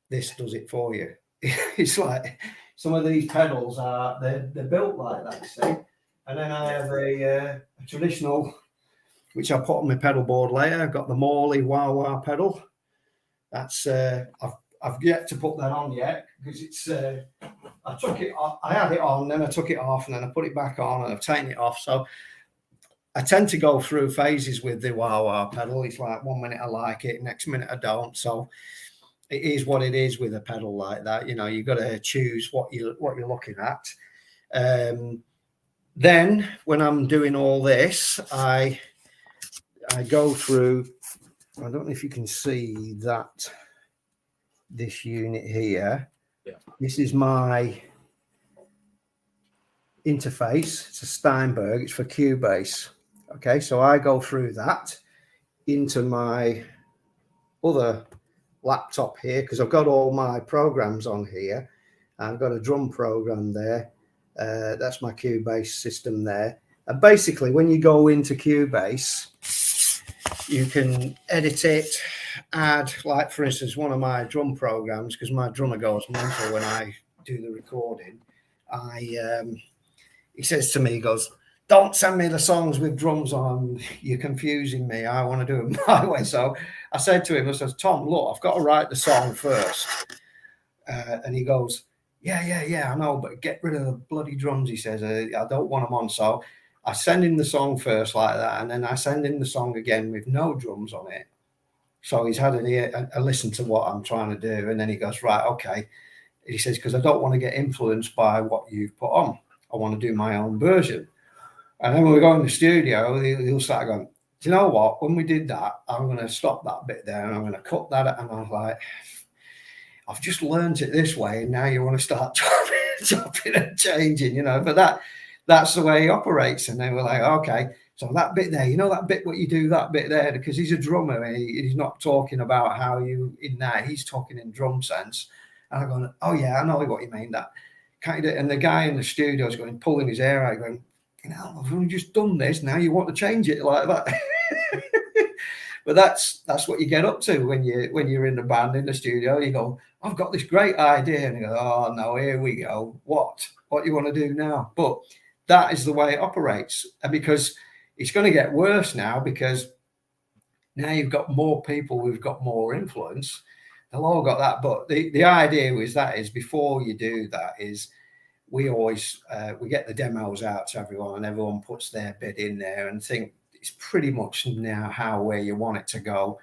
This does it for you. It's like some of these pedals they're built like that, see? And then I have a traditional, which I put on my pedal board later. I've got the Morley Wah Wah pedal. That's I've yet to put that on yet, because it's I took it off, I had it on, then I took it off, and then I put it back on, and I've taken it off. So I tend to go through phases with the Wah Wah pedal. It's like 1 minute I like it, next minute I don't. So it is what it is with a pedal like that. You know, you've got to choose what you're looking at. Then when I'm doing all this, I go through. I don't know if you can see that this unit here. Yeah. This is my interface. It's a Steinberg. It's for Cubase. Okay, so I go through that into my other laptop here because I've got all my programs on here. I've got a drum program there. That's my Cubase system there. And basically, when you go into Cubase, you can edit it, add, like for instance, one of my drum programs, because my drummer goes mental when I do the recording. He says to me, he goes, "Don't send me the songs with drums on. You're confusing me. I want to do it my way." So I said to him, I said, "Tom, look, I've got to write the song first." And he goes, yeah, I know, but get rid of the bloody drums, he says. I don't want them on. So I send him the song first like that, and then I send him the song again with no drums on it. So he's had a listen to what I'm trying to do, and then he goes, right, okay. He says, because I don't want to get influenced by what you've put on. I want to do my own version. And then when we go in the studio, he'll start going, do you know what? When we did that, I'm going to stop that bit there, and I'm going to cut that. And I was like, I've just learned it this way, and now you want to start chopping and changing, you know. But that's the way he operates. And they were like, okay, so that bit there, you know, that bit what you do, that bit there, because he's a drummer and he's not talking about how you in there, he's talking in drum sense. And I'm going, oh yeah, I know what you mean. That can't you do it? And the guy in the studio is going, pulling his hair out, going, you know, I've only just done this. Now you want to change it like that. But that's what you get up to when you're in the band in the studio. You go, I've got this great idea, and you go, oh no, here we go. What do you want to do now? But that is the way it operates, and because it's going to get worse now, because now you've got more people who've got more influence. They'll all got that, but the idea is before you do that is we always we get the demos out to everyone, and everyone puts their bid in there and think it's pretty much now where you want it to go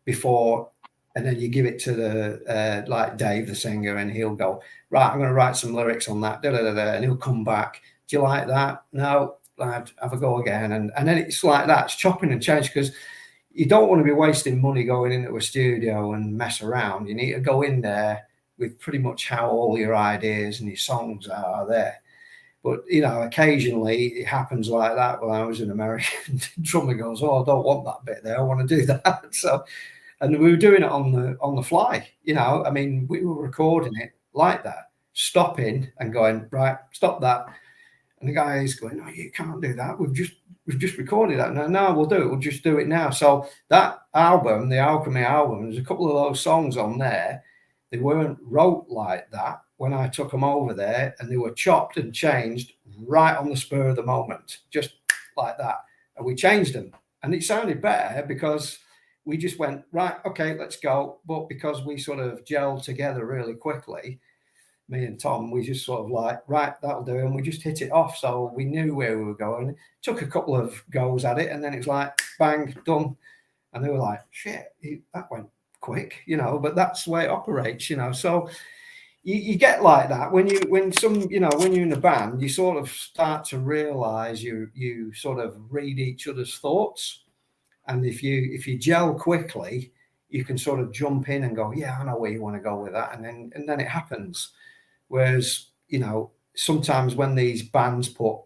before, and then you give it to the like Dave the singer, and he'll go, right, I'm going to write some lyrics on that, and he'll come back, do you like that? No, lad, have a go again. And then it's like that, it's chopping and change, because you don't want to be wasting money going into a studio and mess around. You need to go in there with pretty much how all your ideas and your songs are there. But, you know, occasionally it happens like that. When I was in America, the drummer goes, oh, I don't want that bit there, I want to do that. So, and we were doing it on the fly, you know. I mean, we were recording it like that, stopping and going, right, stop that. And the guy is going, no, you can't do that. We've just recorded that. No, we'll do it. We'll just do it now. So that album, the Alchemy album, there's a couple of those songs on there. They weren't wrote like that when I took them over there, and they were chopped and changed right on the spur of the moment, just like that. And we changed them, and it sounded better because we just went, right, okay, let's go. But because we sort of gelled together really quickly, me and Tom, we just sort of like, right, that'll do. And we just hit it off. So we knew where we were going. Took a couple of goes at it, and then it's like, bang, done. And they were like, shit, that went quick, you know, but that's the way it operates, you know. So you get like that when you're in a band, you sort of start to realize you sort of read each other's thoughts. And if you gel quickly, you can sort of jump in and go, yeah, I know where you want to go with that. And then it happens. Whereas, you know, sometimes when these bands put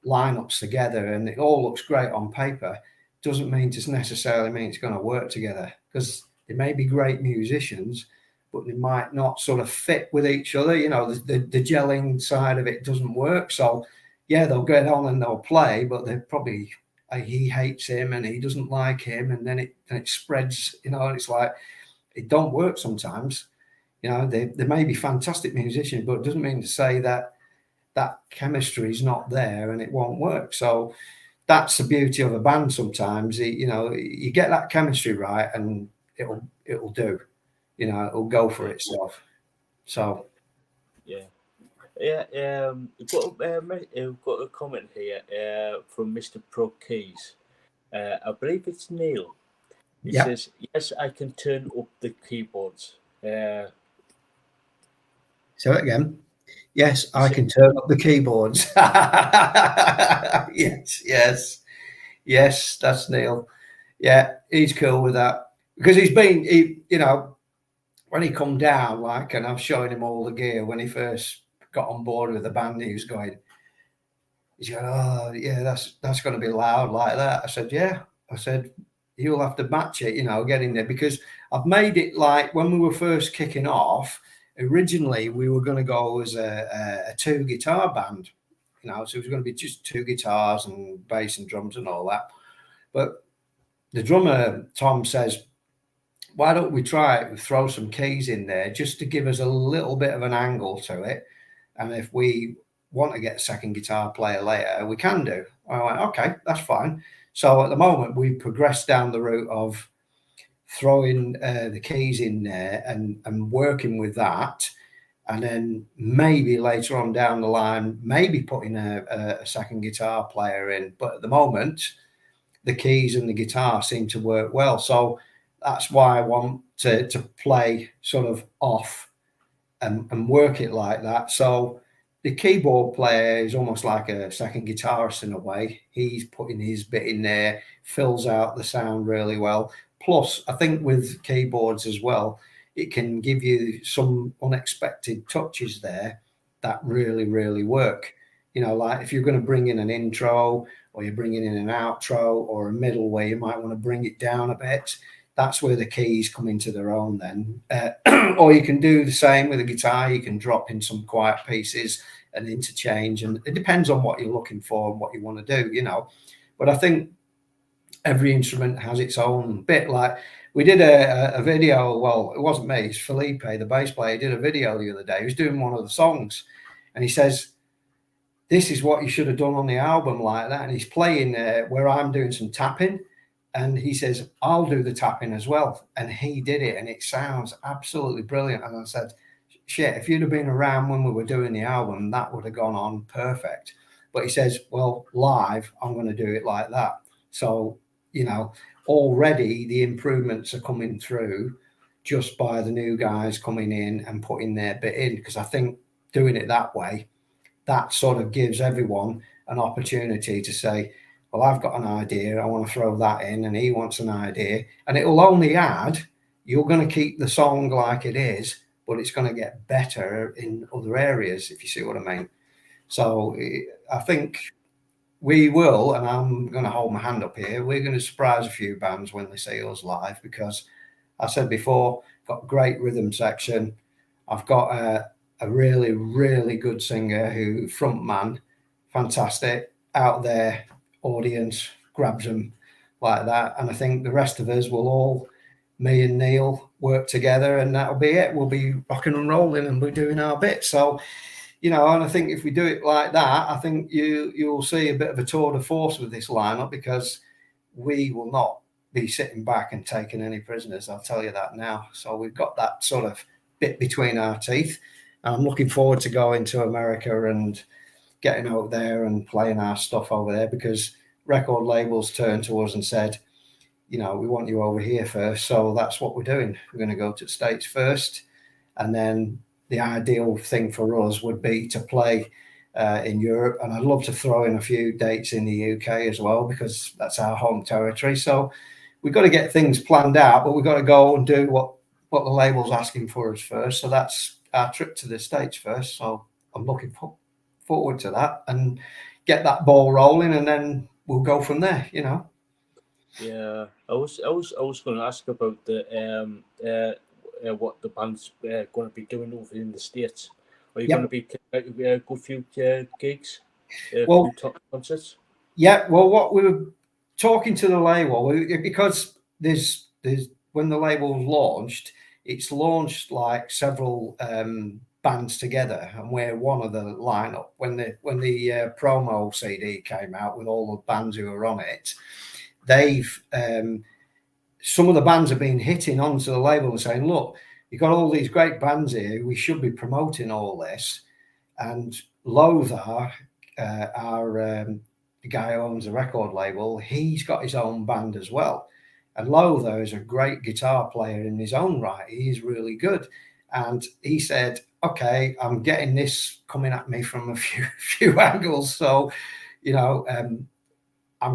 lineups together and it all looks great on paper, doesn't necessarily mean it's going to work together, because they may be great musicians, but they might not sort of fit with each other. You know, the gelling side of it doesn't work. So, yeah, they'll get on and they'll play, but they're probably, he hates him and he doesn't like him, and then it spreads, you know, and it's like, it don't work sometimes. You know, they may be fantastic musicians, but it doesn't mean to say that chemistry is not there and it won't work. So that's the beauty of a band sometimes. You know, you get that chemistry right and it'll do. You know, it'll go for itself. So yeah. We've got a comment here from Mr. Pro Keys. I believe it's Neil. He Yeah. says, "Yes, I can turn up the keyboards." So again, yes, He I said, can turn up the keyboards. Yes, yes, yes. That's Neil. Yeah, he's cool with that because you know, when he come down, like, and I was showing him all the gear when he first got on board with the band. He's going, oh yeah, that's going to be loud like that. I said, yeah. I said, you'll have to match it, you know, get in there because I've made it like when we were first kicking off. Originally, we were going to go as a two guitar band, you know, so it was going to be just two guitars and bass and drums and all that. But the drummer Tom says, why don't we try it and throw some keys in there just to give us a little bit of an angle to it? And if we want to get a second guitar player later, we can do. I went, okay, that's fine. So at the moment, we progressed down the route of throwing the keys in there and working with that. And then maybe later on down the line, maybe putting a second guitar player in. But at the moment, the keys and the guitar seem to work well. So that's why I want to play sort of off and work it like that. So the keyboard player is almost like a second guitarist in a way. He's putting his bit in there, fills out the sound really well. Plus, I think with keyboards as well, it can give you some unexpected touches there that really, really work. You know, like if you're going to bring in an intro or you're bringing in an outro or a middle where you might want to bring it down a bit, that's where the keys come into their own then. Or you can do the same with a guitar. You can drop in some quiet pieces and interchange. And it depends on what you're looking for and what you want to do, you know. But I think every instrument has its own bit. Like we did a video, well, it wasn't me, it's Felipe, the bass player, he did a video the other day. He was doing one of the songs and he says, this is what you should have done on the album like that. And he's playing where I'm doing some tapping. And he says, I'll do the tapping as well. And he did it. And it sounds absolutely brilliant. And I said, shit, if you'd have been around when we were doing the album, that would have gone on perfect. But he says, well, live, I'm going to do it like that. So, you know, already the improvements are coming through just by the new guys coming in and putting their bit in. Because I think doing it that way, that sort of gives everyone an opportunity to say, well, I've got an idea, I want to throw that in, and he wants an idea. And it will only add, you're going to keep the song like it is, but it's going to get better in other areas, if you see what I mean. So I think we will, and I'm going to hold my hand up here, we're going to surprise a few bands when they see us live, because I said before, got great rhythm section. I've got a really, really good singer who, front man, fantastic, out there, audience grabs them like that. And I think the rest of us will all, me and Neil, work together and that'll be it. We'll be rocking and rolling and we're doing our bit. So, you know, and I think if we do it like that, I think you'll see a bit of a tour de force with this lineup, because we will not be sitting back and taking any prisoners. I'll tell you that now. So we've got that sort of bit between our teeth. I'm looking forward to going to America and getting out there and playing our stuff over there, because record labels turned to us and said, you know, we want you over here first. So that's what we're doing. We're going to go to the States first. And then the ideal thing for us would be to play in Europe. And I'd love to throw in a few dates in the UK as well, because that's our home territory. So we've got to get things planned out, but we've got to go and do what the label's asking for us first. So that's our trip to the States first. So I'm looking forward to that and get that ball rolling, and then we'll go from there, you know. Yeah, I was going to ask about the what the band's going to be doing over in the States. Are you going to be a good few gigs, a Well, few top concerts? yeah. Well, what we were talking to the label, because there's when the label's launched, it's launched like several bands together, and we're one of the lineup. When the promo CD came out with all the bands who were on it, they've some of the bands have been hitting onto the label and saying, look, you've got all these great bands here, we should be promoting all this. And Lothar, our the guy who owns the record label, he's got his own band as well. And Lother is a great guitar player in his own right. He's really good. And he said, okay, I'm getting this coming at me from a few angles. So, I'm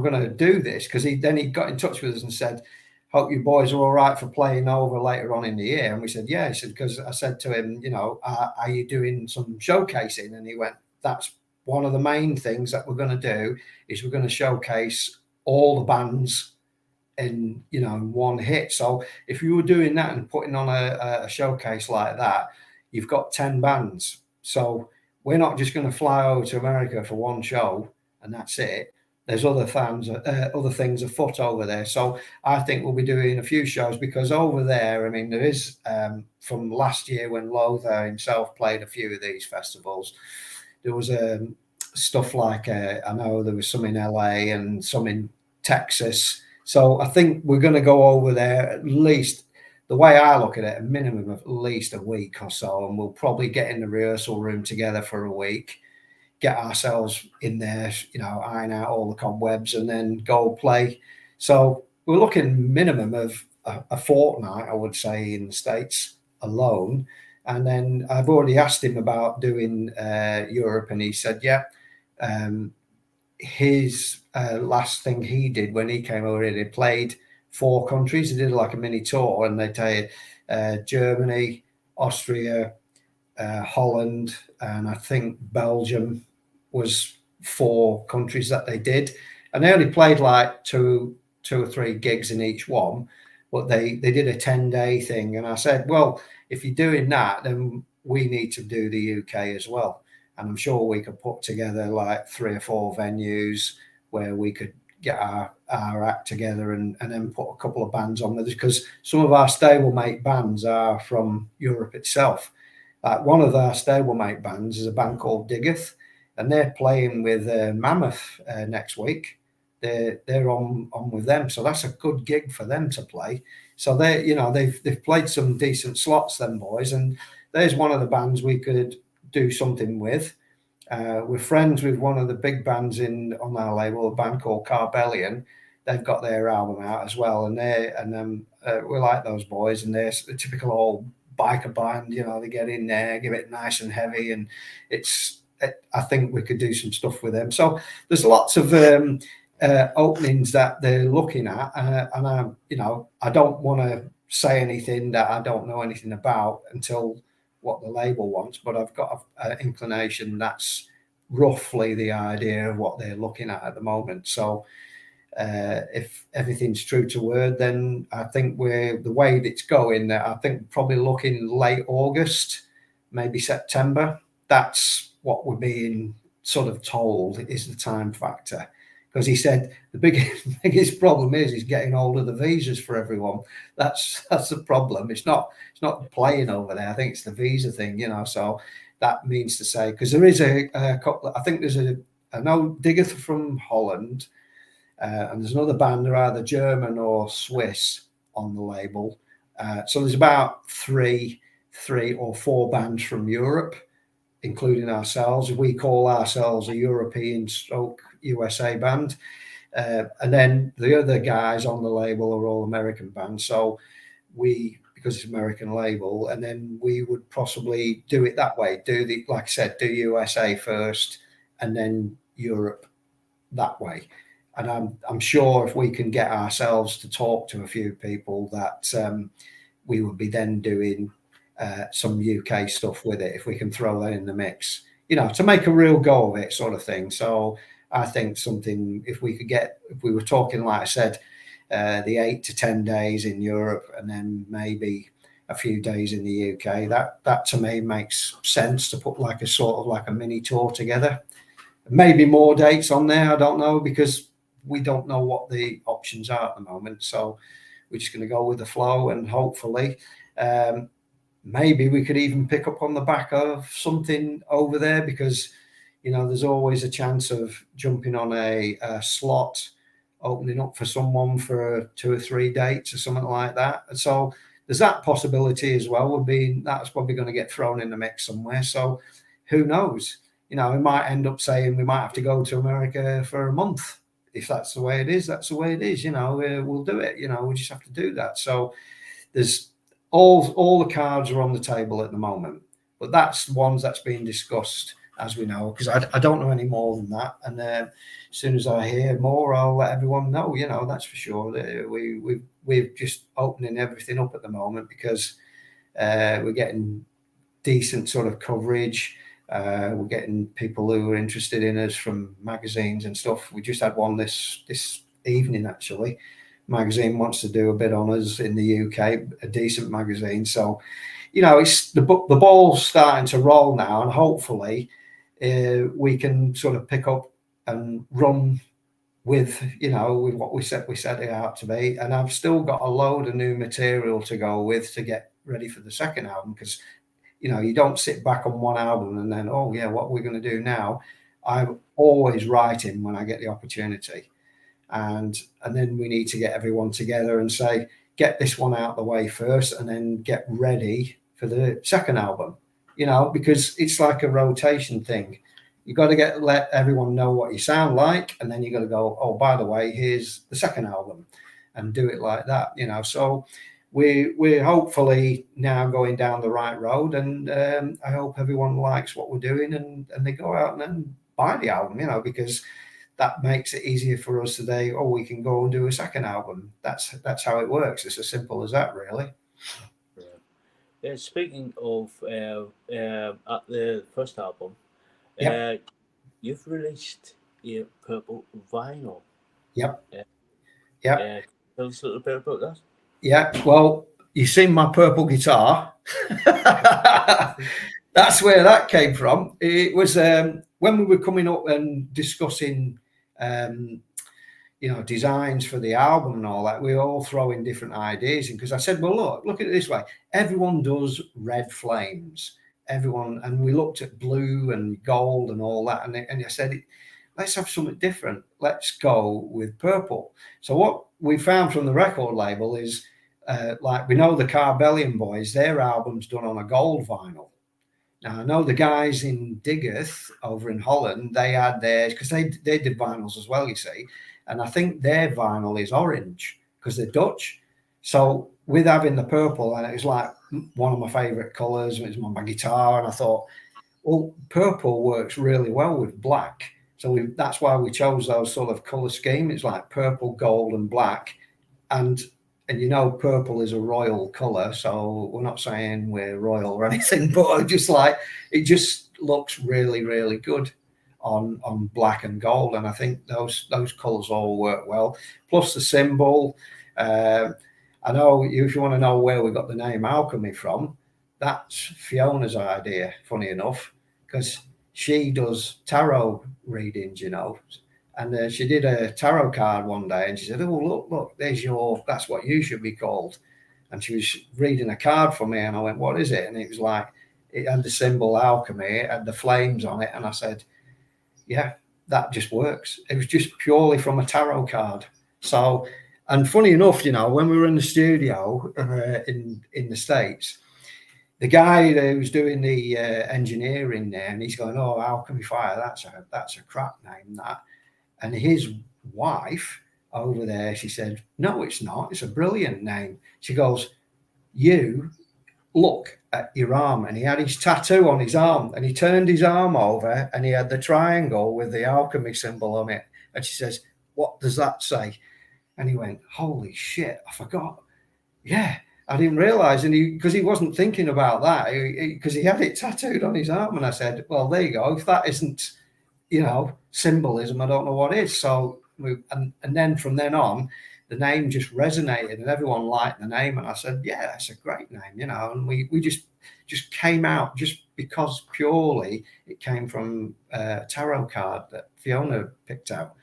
going to do this, because he got in touch with us and said, hope you boys are all right for playing over later on in the year. And we said, yeah. He said, because I said to him, are you doing some showcasing? And he went, that's one of the main things that we're going to do, is we're going to showcase all the bands in one hit. So if you were doing that and putting on a showcase like that, you've got 10 bands. So we're not just going to fly over to America for one show and that's it. There's other things afoot over there. So I think we'll be doing a few shows, because over there, I mean, there is from last year when Lother himself played a few of these festivals, there was stuff like I know there was some in LA and some in Texas. So I think we're going to go over there, at least, the way I look at it, a minimum of at least a week or so, and we'll probably get in the rehearsal room together for a week, get ourselves in there, iron out all the cobwebs, and then go play. So we're looking minimum of a fortnight, I would say, in the States alone. And then I've already asked him about doing Europe, and he said, yeah. His last thing he did when he came over here, he played 4 countries. He did like a mini tour, and they tell you Germany, Austria, Holland, and I think Belgium was 4 countries that they did. And they only played like two or three gigs in each one, but they did a 10-day thing. And I said, well, if you're doing that, then we need to do the UK as well. And I'm sure we could put together like 3 or 4 venues where we could get our act together, and then put a couple of bands on with us, because some of our stablemate bands are from Europe itself. One of our stablemate bands is a band called Diggeth, and they're playing with Mammoth next week. They're on with them, so that's a good gig for them to play. So they've played some decent slots, them boys, and there's one of the bands we could do something with. We're friends with one of the big bands on our label, a band called Carbellion. They've got their album out as well, and we like those boys, and they're a typical old biker band. They get in there, give it nice and heavy, and I think we could do some stuff with them. So there's lots of openings that they're looking at, and I don't want to say anything that I don't know anything about until what the label wants, but I've got an inclination that's roughly the idea of what they're looking at the moment. So if everything's true to word, then I think the way it's going, I think probably looking late August, maybe September. That's what we're being sort of told is the time factor. Because he said the biggest problem is getting hold of the visas for everyone. That's the problem. It's not playing over there. I think it's the visa thing, So that means to say, because there is a couple. I think there's I know Diggeth from Holland, and there's another band. They're either German or Swiss on the label. So there's about three or 4 bands from Europe, including ourselves. We call ourselves a European USA band, and then the other guys on the label are all American bands. So because it's American label, and then we would possibly do it that way. Like I said, do USA first, and then Europe that way. And I'm sure if we can get ourselves to talk to a few people, that we would be then doing some UK stuff with it, if we can throw that in the mix, to make a real go of it, sort of thing. So I think something, if we were talking, like I said, the 8 to 10 days in Europe, and then maybe a few days in the UK, that to me makes sense, to put like a sort of like a mini tour together. Maybe more dates on there, I don't know, because we don't know what the options are at the moment. So we're just going to go with the flow, and hopefully maybe we could even pick up on the back of something over there, because there's always a chance of jumping on a slot, opening up for someone for 2 or 3 dates or something like that. And so there's that possibility as well. That's probably going to get thrown in the mix somewhere. So who knows? We might end up saying we might have to go to America for a month if that's the way it is, that's the way it is. We'll do it. We just have to do that. So there's all the cards are on the table at the moment, but that's ones that's being discussed as we know, because I don't know any more than that. And as soon as I hear more, I'll let everyone know. That's for sure. We're just opening everything up at the moment because we're getting decent sort of coverage. We're getting people who are interested in us from magazines and stuff. We just had one this evening, actually. Magazine wants to do a bit on us in the UK, a decent magazine. So, it's the ball's starting to roll now, and hopefully we can sort of pick up and run with what we set it out to be. And I've still got a load of new material to go with to get ready for the second album, because you don't sit back on one album and then, oh yeah, what are we going to do now? I'm always writing when I get the opportunity, and then we need to get everyone together and say, get this one out of the way first and then get ready for the second album, because it's like a rotation thing. You got to let everyone know what you sound like, and then you got to go, oh, by the way, here's the second album, and do it like that. So we're hopefully now going down the right road, and I hope everyone likes what we're doing, and they go out and then buy the album, because that makes it easier for us today. Oh, we can go and do a second album. That's how it works. It's as simple as that, really. Speaking of at the first album, Yep. You've released a purple vinyl. Yep. Tell us a little bit about that. Yeah, well, you've seen my purple guitar. That's where that came from. It was when we were coming up and discussing, designs for the album and all that. We were all throwing different ideas in, because I said, well, look at it this way. Everyone does red flames. Everyone, and we looked at blue and gold and all that, and I said, let's have something different. Let's go with purple. So what we found from the record label is, like, we know the Carbellion boys, their album's done on a gold vinyl. Now, I know the guys in Diggeth over in Holland, they had theirs, because they did vinyls as well, you see. And I think their vinyl is orange, because they're Dutch. So with having the purple, and it was like one of my favourite colours, it was my guitar, and I thought, well, purple works really well with black. So that's why we chose those sort of colour scheme. It's like purple, gold and black. And purple is a royal colour, so we're not saying we're royal or anything, but it just looks really, really good on black and gold. And I think those colours all work well. Plus the symbol. I know if you want to know where we got the name Alchemy from, that's Fiona's idea, funny enough, because she does tarot readings, and she did a tarot card one day, and she said, oh, look, that's what you should be called. And she was reading a card for me, and I went, what is it? And it was like, it had the symbol Alchemy, it had the flames on it, and I said, yeah, that just works. It was just purely from a tarot card. So, and funny enough, when we were in the studio in the States, the guy who was doing the engineering there, and he's going, oh, Alchemy Fire, that's a crap name, that. And his wife over there, she said, no, it's not. It's a brilliant name. She goes, you look at your arm. And he had his tattoo on his arm, and he turned his arm over, and he had the triangle with the alchemy symbol on it. And she says, what does that say? And he went, holy shit, I forgot. Yeah, I didn't realize. And because he wasn't thinking about that, because he had it tattooed on his arm. And I said, well, there you go. If that isn't, symbolism, I don't know what is. So, and then from then on, the name just resonated, and everyone liked the name. And I said, yeah, that's a great name, and we just came out just because purely it came from a tarot card that Fiona picked out.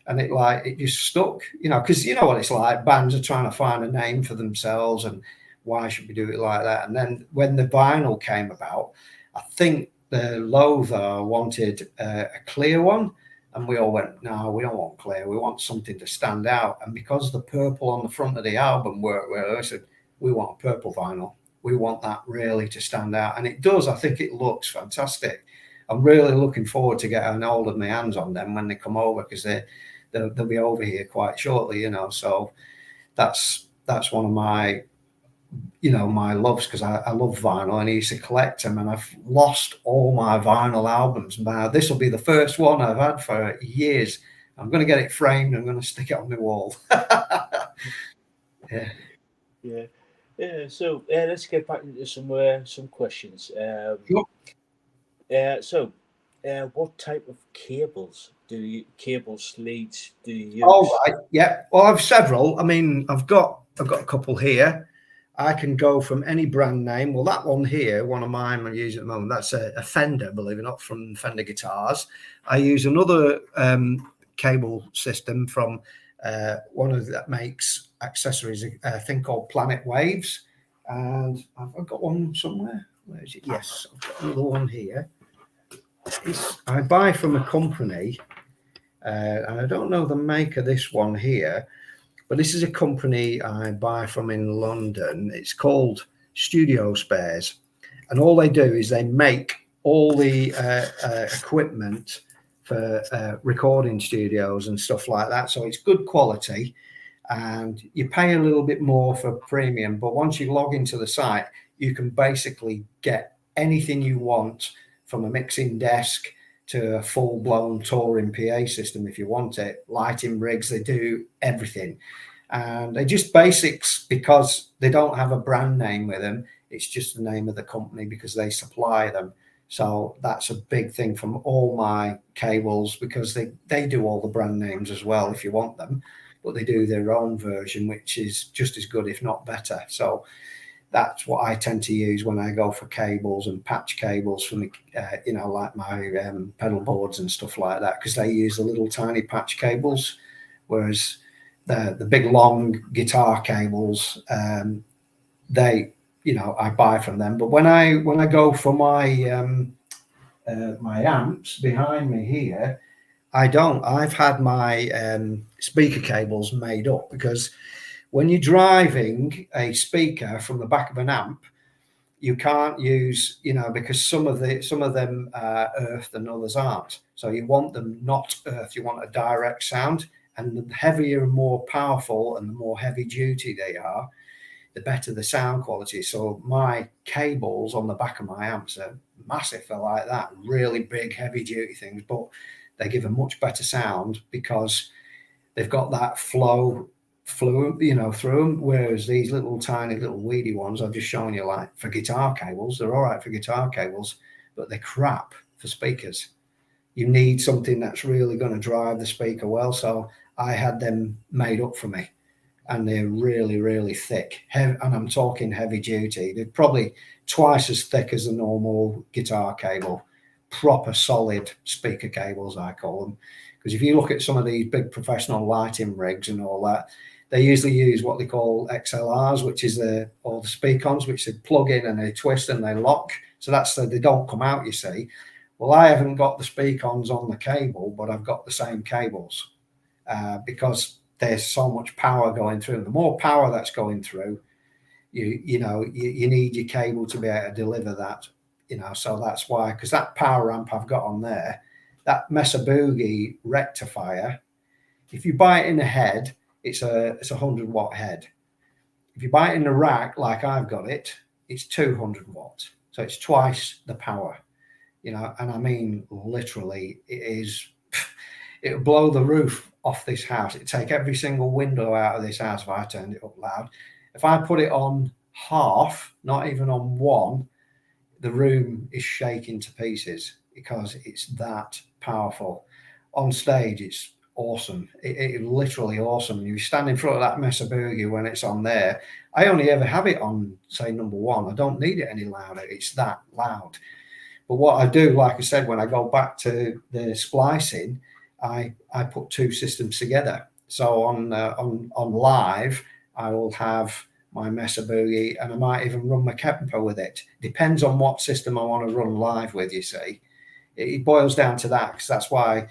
And it just stuck, because you know what it's like. Bands are trying to find a name for themselves, and why should we do it like that? And then when the vinyl came about, I think the Lothar wanted a clear one, and we all went, no, we don't want clear. We want something to stand out. And because the purple on the front of the album worked well, I said, we want a purple vinyl. We want that really to stand out. And it does. I think it looks fantastic. I'm really looking forward to getting hold of my hands on them when they come over, because they're they'll be over here quite shortly, you know. So that's one of my, you know, my loves, because I love vinyl and I used to collect them, and I've lost all my vinyl albums. Now this will be the first one I've had for years. I'm going to get it framed. I'm going to stick it on the wall. Yeah. Yeah. So let's get back into some questions. What type of cables leads do you All use? right. Yeah. Well, I've several. I mean, I've got a couple here. I can go from any brand name. Well, that one here, one of mine I'm using at the moment, that's a Fender, believe it or not, from Fender Guitars. I use another cable system from one of that makes accessories, a thing called Planet Waves. And I've got one somewhere. Where is it? Yes, I've got another one here. I buy from a company, and I don't know the maker of this one here, but this is a company I buy from in London. It's called Studio Spares. And all they do is they make all the equipment for recording studios and stuff like that. So it's good quality, and you pay a little bit more for premium. But once you log into the site, you can basically get anything you want, from a mixing desk to a full-blown touring PA system if you want it, lighting rigs, they do everything. And they're just basics because they don't have a brand name with them. It's just the name of the company because they supply them. So that's a big thing from all my cables, because they do all the brand names as well if you want them, but they do their own version, which is just as good, if not better. So that's what I tend to use when I go for cables and patch cables for me, you know, like my pedal boards and stuff like that, because they use the little tiny patch cables, whereas the big long guitar cables, they, you know, I buy from them. But when I go for my my amps behind me here, I don't. I've had my speaker cables made up, because when you're driving a speaker from the back of an amp, you can't use, you know, because some of them are earthed and others aren't. So you want them not earthed. You want a direct sound, and the heavier and more powerful and the more heavy duty they are, the better the sound quality. So my cables on the back of my amps are massive. They're like that, really big, heavy duty things, but they give a much better sound because they've got that flow, you know, through them. Whereas these little tiny little weedy ones I've just shown you, like for guitar cables, they're all right for guitar cables, but they're crap for speakers. You need something that's really going to drive the speaker well. So I had them made up for me, and they're really, really thick. And I'm talking heavy duty. They're probably twice as thick as a normal guitar cable. Proper solid speaker cables, I call them. Because if you look at some of these big professional lighting rigs and all that, they usually use what they call XLRs, which is the speak-ons, which they plug in and they twist and they lock. So that's so they don't come out, you see. Well, I haven't got the speak-ons on the cable, but I've got the same cables because there's so much power going through. The more power that's going through, you need your cable to be able to deliver that, you know. So that's why, because that power amp I've got on there, that Mesa Boogie rectifier, if you buy it in a head, it's a 100-watt head. If you buy it in a rack like I've got it, it's 200 watts. So it's twice the power, you know. And I mean, literally, it'll blow the roof off this house. It'd take every single window out of this house if I turned it up loud. If I put it on half, not even on one, the room is shaking to pieces because it's that powerful. On stage, it's awesome. It's literally awesome. You stand in front of that Mesa Boogie when it's on there. I only ever have it on, say, number one. I don't need it any louder. It's that loud. But what I do, like I said, when I go back to the splicing, I put two systems together. So on live, I will have my Mesa Boogie, and I might even run my Kemper with it. Depends on what system I want to run live with, you see. It boils down to that, because that's why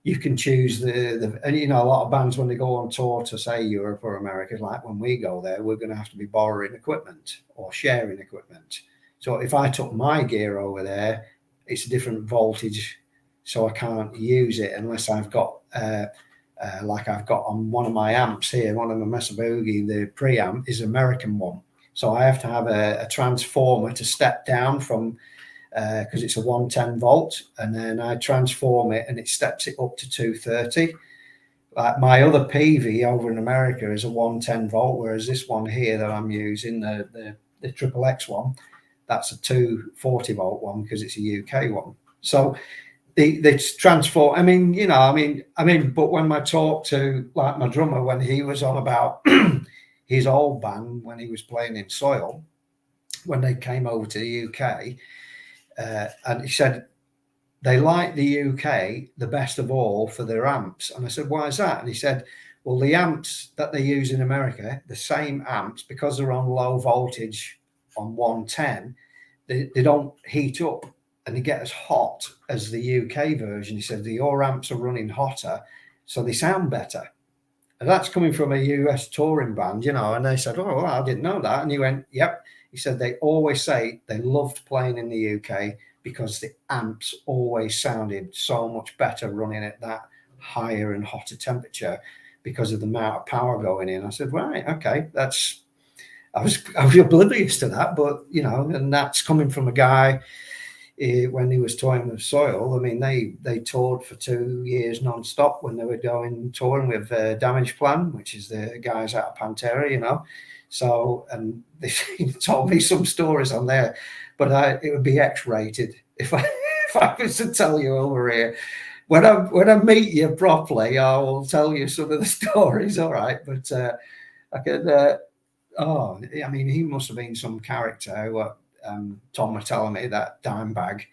you can choose and you know, a lot of bands, when they go on tour to, say, Europe or America, like when we go there, we're going to have to be borrowing equipment or sharing equipment. So if I took my gear over there, it's a different voltage, so I can't use it unless I've got a like I've got on one of my amps here, one of the Mesa Boogie, the preamp is American one. So I have to have a transformer to step down from, because it's a 110 volt, and then I transform it and it steps it up to 230. Like my other PV over in America is a 110 volt, whereas this one here that I'm using, the Triple X one, that's a 240 volt one because it's a UK one. So they transform. I mean, you know, but when I talk to like my drummer, when he was on about his old band when he was playing in Soil, when they came over to the UK, and he said they like the UK the best of all for their amps. And I said, why is that? And he said, well, the amps that they use in America, the same amps, because they're on low voltage on 110, they don't heat up and they get as hot as the UK version. He said, your amps are running hotter, so they sound better. And that's coming from a US touring band, you know. And they said, oh, well, I didn't know that. And he went, yep. He said, they always say they loved playing in the UK because the amps always sounded so much better running at that higher and hotter temperature because of the amount of power going in. I said, right, okay, I was oblivious to that, but you know, and that's coming from a guy when he was touring with Soil. I mean, they toured for 2 years non-stop when they were touring with Damage Plan, which is the guys out of Pantera, you know. So, and they told me some stories on there, but it would be X-rated if I was to tell you over here. When I meet you properly, I will tell you some of the stories. All right, but I could. Oh, I mean, he must have been some character. What Tom was telling me, that dime bag,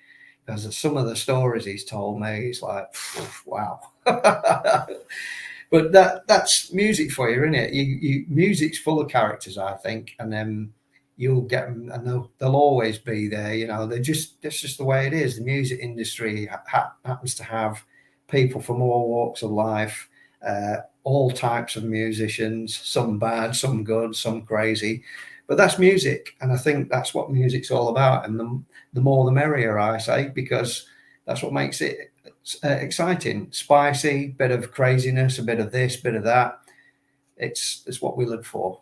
because some of the stories he's told me, it's like, wow. But that's music for you, isn't it? Music's full of characters, I think, and then you'll get them, and they'll always be there. You know, that's just the way it is. The music industry happens to have people from all walks of life, all types of musicians, some bad, some good, some crazy. But that's music, and I think that's what music's all about. And the more the merrier, I say, because that's what makes it exciting, spicy, bit of craziness, a bit of this, bit of that. It's what we live for.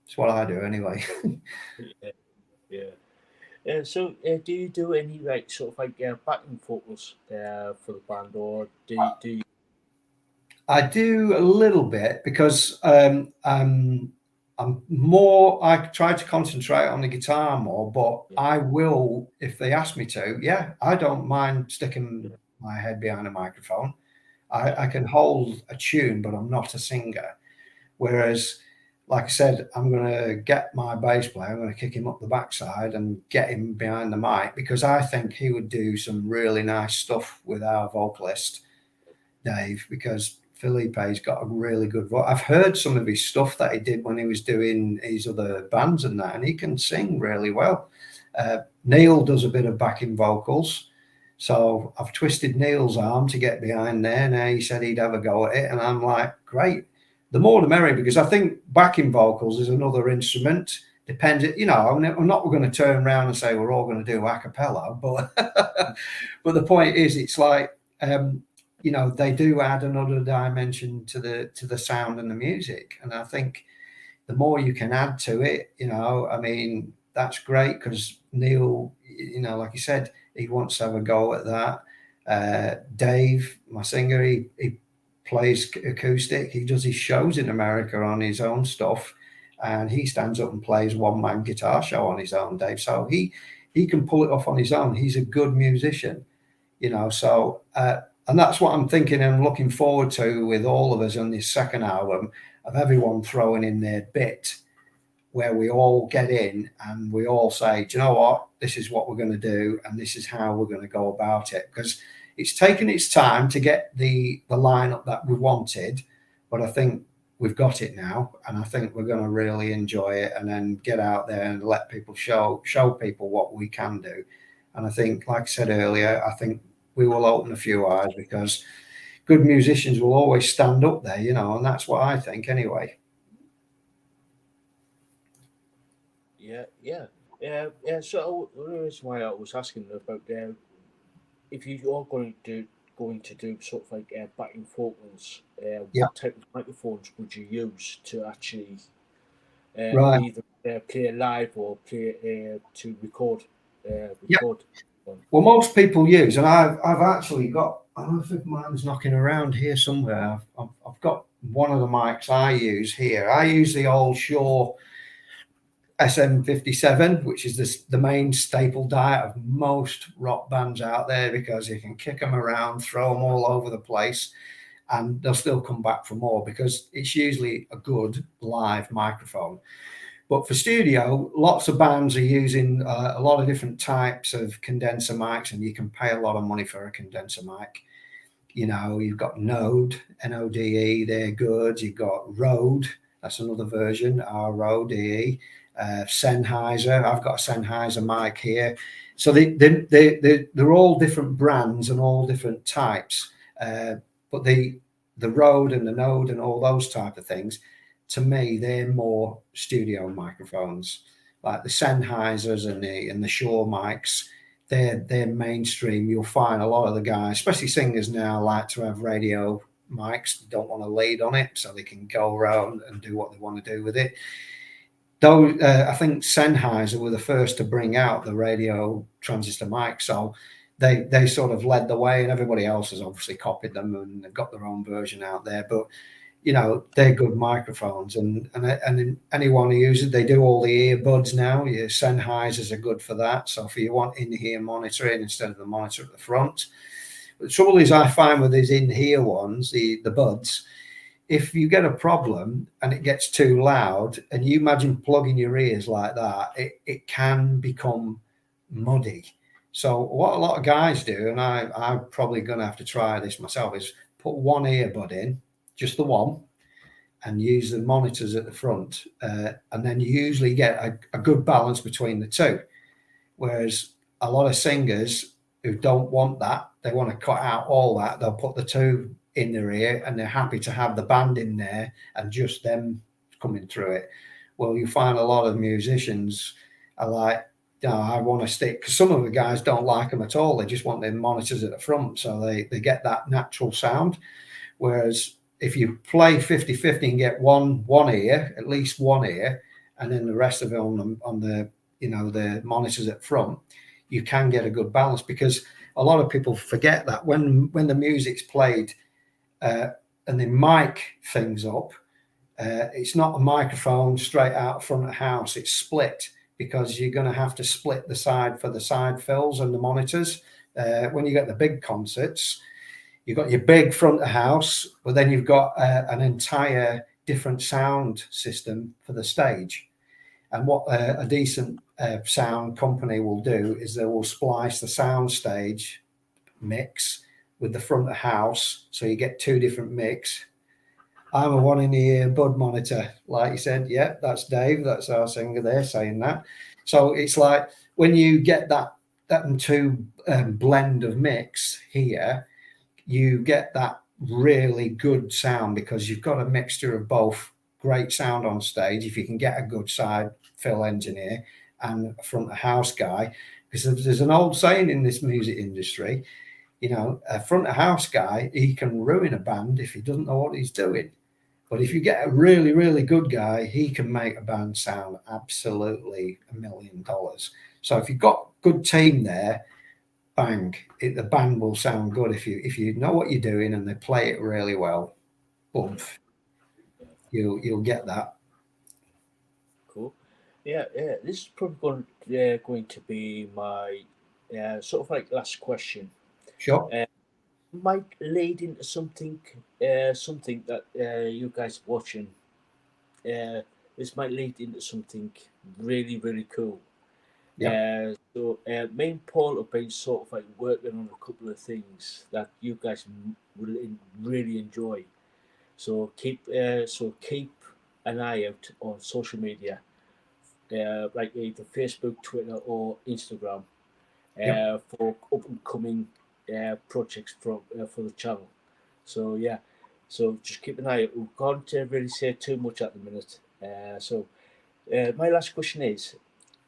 It's what I do anyway. Yeah. So, do you do any like sort of like backing vocals for the band, or do you? I do a little bit because I'm more. I try to concentrate on the guitar more, but Yeah. I will if they ask me to. Yeah, I don't mind sticking my head behind a microphone. I can hold a tune, but I'm not a singer. Whereas, like I said, I'm going to get my bass player, I'm going to kick him up the backside and get him behind the mic because I think he would do some really nice stuff with our vocalist, Dave, because Felipe's got a really good voice. I've heard some of his stuff that he did when he was doing his other bands and that, and he can sing really well. Neil does a bit of backing vocals. So I've twisted Neil's arm to get behind there. Now he said he'd have a go at it. And I'm like, great. The more the merrier, because I think backing vocals is another instrument. Depends, you know, I'm not going to turn around and say we're all going to do a cappella, but but the point is, it's like, you know, they do add another dimension to the sound and the music. And I think the more you can add to it, you know, I mean, that's great because Neil, you know, like you said, he wants to have a go at that. Dave, my singer, he plays acoustic. He does his shows in America on his own stuff, and he stands up and plays one-man guitar show on his own, Dave. So he can pull it off on his own. He's a good musician, you know. So and that's what I'm thinking and looking forward to with all of us on this second album, of everyone throwing in their bit, where we all get in and we all say, do you know what, this is what we're going to do and this is how we're going to go about it. Because it's taken its time to get the lineup that we wanted, but I think we've got it now, and I think we're going to really enjoy it and then get out there and let people show people what we can do. And I think, like I said earlier, I think we will open a few eyes because good musicians will always stand up there, you know, and that's what I think anyway. Yeah. So the reason why I was asking about if you are going to going to do sort of like backing vocals, Yeah. what type of microphones would you use to actually Right. either play live or play to record? Yeah. Record. Well, most people use, and I've actually got. I don't know if mine's knocking around here somewhere. I've got one of the mics I use here. I use the old Shure SM57, which is the main staple diet of most rock bands out there, because you can kick them around, throw them all over the place, and they'll still come back for more, because it's usually a good live microphone. But for studio, lots of bands are using a lot of different types of condenser mics, and you can pay a lot of money for a condenser mic. You know, you've got Node, Node, they're good. You've got Rode, that's another version, R-O-D-E. Sennheiser, I've got a Sennheiser mic here. So they're all different brands and all different types. But the Rode and the Node and all those type of things, to me, they're more studio microphones. Like the Sennheisers and the Shure mics, they're mainstream. You'll find a lot of the guys, especially singers now, like to have radio mics, don't want to lead on it, so they can go around and do what they want to do with it. Though I think Sennheiser were the first to bring out the radio transistor mic, so they sort of led the way, and everybody else has obviously copied them and they've got their own version out there. But you know, they're good microphones, and anyone who uses, they do all the earbuds now. Your Sennheisers are good for that. So if you want in-ear monitoring instead of the monitor at the front. But the trouble is, I find with these in-ear ones, the buds, if you get a problem and it gets too loud, and you imagine plugging your ears like that, it can become muddy. So what a lot of guys do, and I'm probably going to have to try this myself, is put one earbud in, just the one, and use the monitors at the front. And then you usually get a good balance between the two. Whereas a lot of singers who don't want that, they want to cut out all that, they'll put the two in their ear and they're happy to have the band in there and just them coming through it. Well, you find a lot of musicians are like, you know, I want to stick, because some of the guys don't like them at all. They just want their monitors at the front, so they get that natural sound. Whereas if you play 50-50 and get one ear, at least one ear, and then the rest of it on the you know, the monitors at front, you can get a good balance. Because a lot of people forget that when the music's played and they mic things up, it's not a microphone straight out front of the house, it's split, because you're going to have to split the side for the side fills and the monitors. When you get the big concerts, you've got your big front of house, but then you've got an entire different sound system for the stage. And what a decent sound company will do is they will splice the sound stage mix with the front of house, so you get two different mix. I'm a one in the ear bud monitor, like you said. Yeah, that's Dave. That's our singer there saying that. So it's like when you get that two blend of mix here, you get that really good sound, because you've got a mixture of both great sound on stage, if you can get a good side fill engineer and a front of house guy. Because there's an old saying in this music industry, you know, a front of house guy, he can ruin a band if he doesn't know what he's doing. But if you get a really, really good guy, he can make a band sound absolutely $1 million. So if you've got a good team there, bang, the band will sound good. If you know what you're doing and they play it really well, boom, you'll get that. Cool. Yeah, yeah. This is probably going to be my sort of like last question. Sure. Might lead into something that you guys are watching. This might lead into something really, really cool. Yeah. Me and Paul have been sort of like working on a couple of things that you guys will really enjoy. So keep an eye out on social media, like either Facebook, Twitter, or Instagram, Yep. for up and coming projects for the channel. So yeah, so just keep an eye out. We can't really say too much at the minute. My last question is: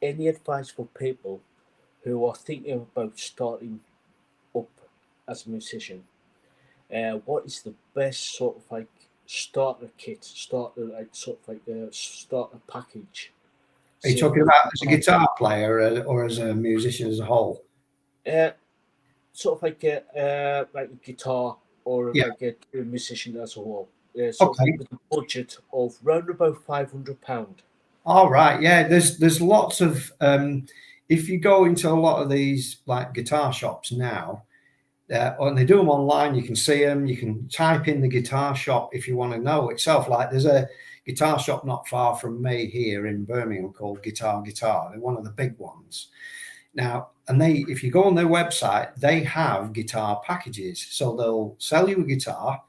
any advice for people who are thinking about starting up as a musician? What is the best sort of like starter kit, starter package? Are you Say talking for about as a guitar player or as a musician as a whole? uh, sort of like a guitar or Yeah. like a musician as a whole. Sort of Okay. with a budget of round about £500. All right. Yeah. There's lots of if you go into a lot of these like guitar shops now, and they do them online. You can see them. You can type in the guitar shop if you want to know itself. Like there's a guitar shop not far from me here in Birmingham called Guitar. They're one of the big ones now. And if you go on their website, they have guitar packages. So they'll sell you a guitar,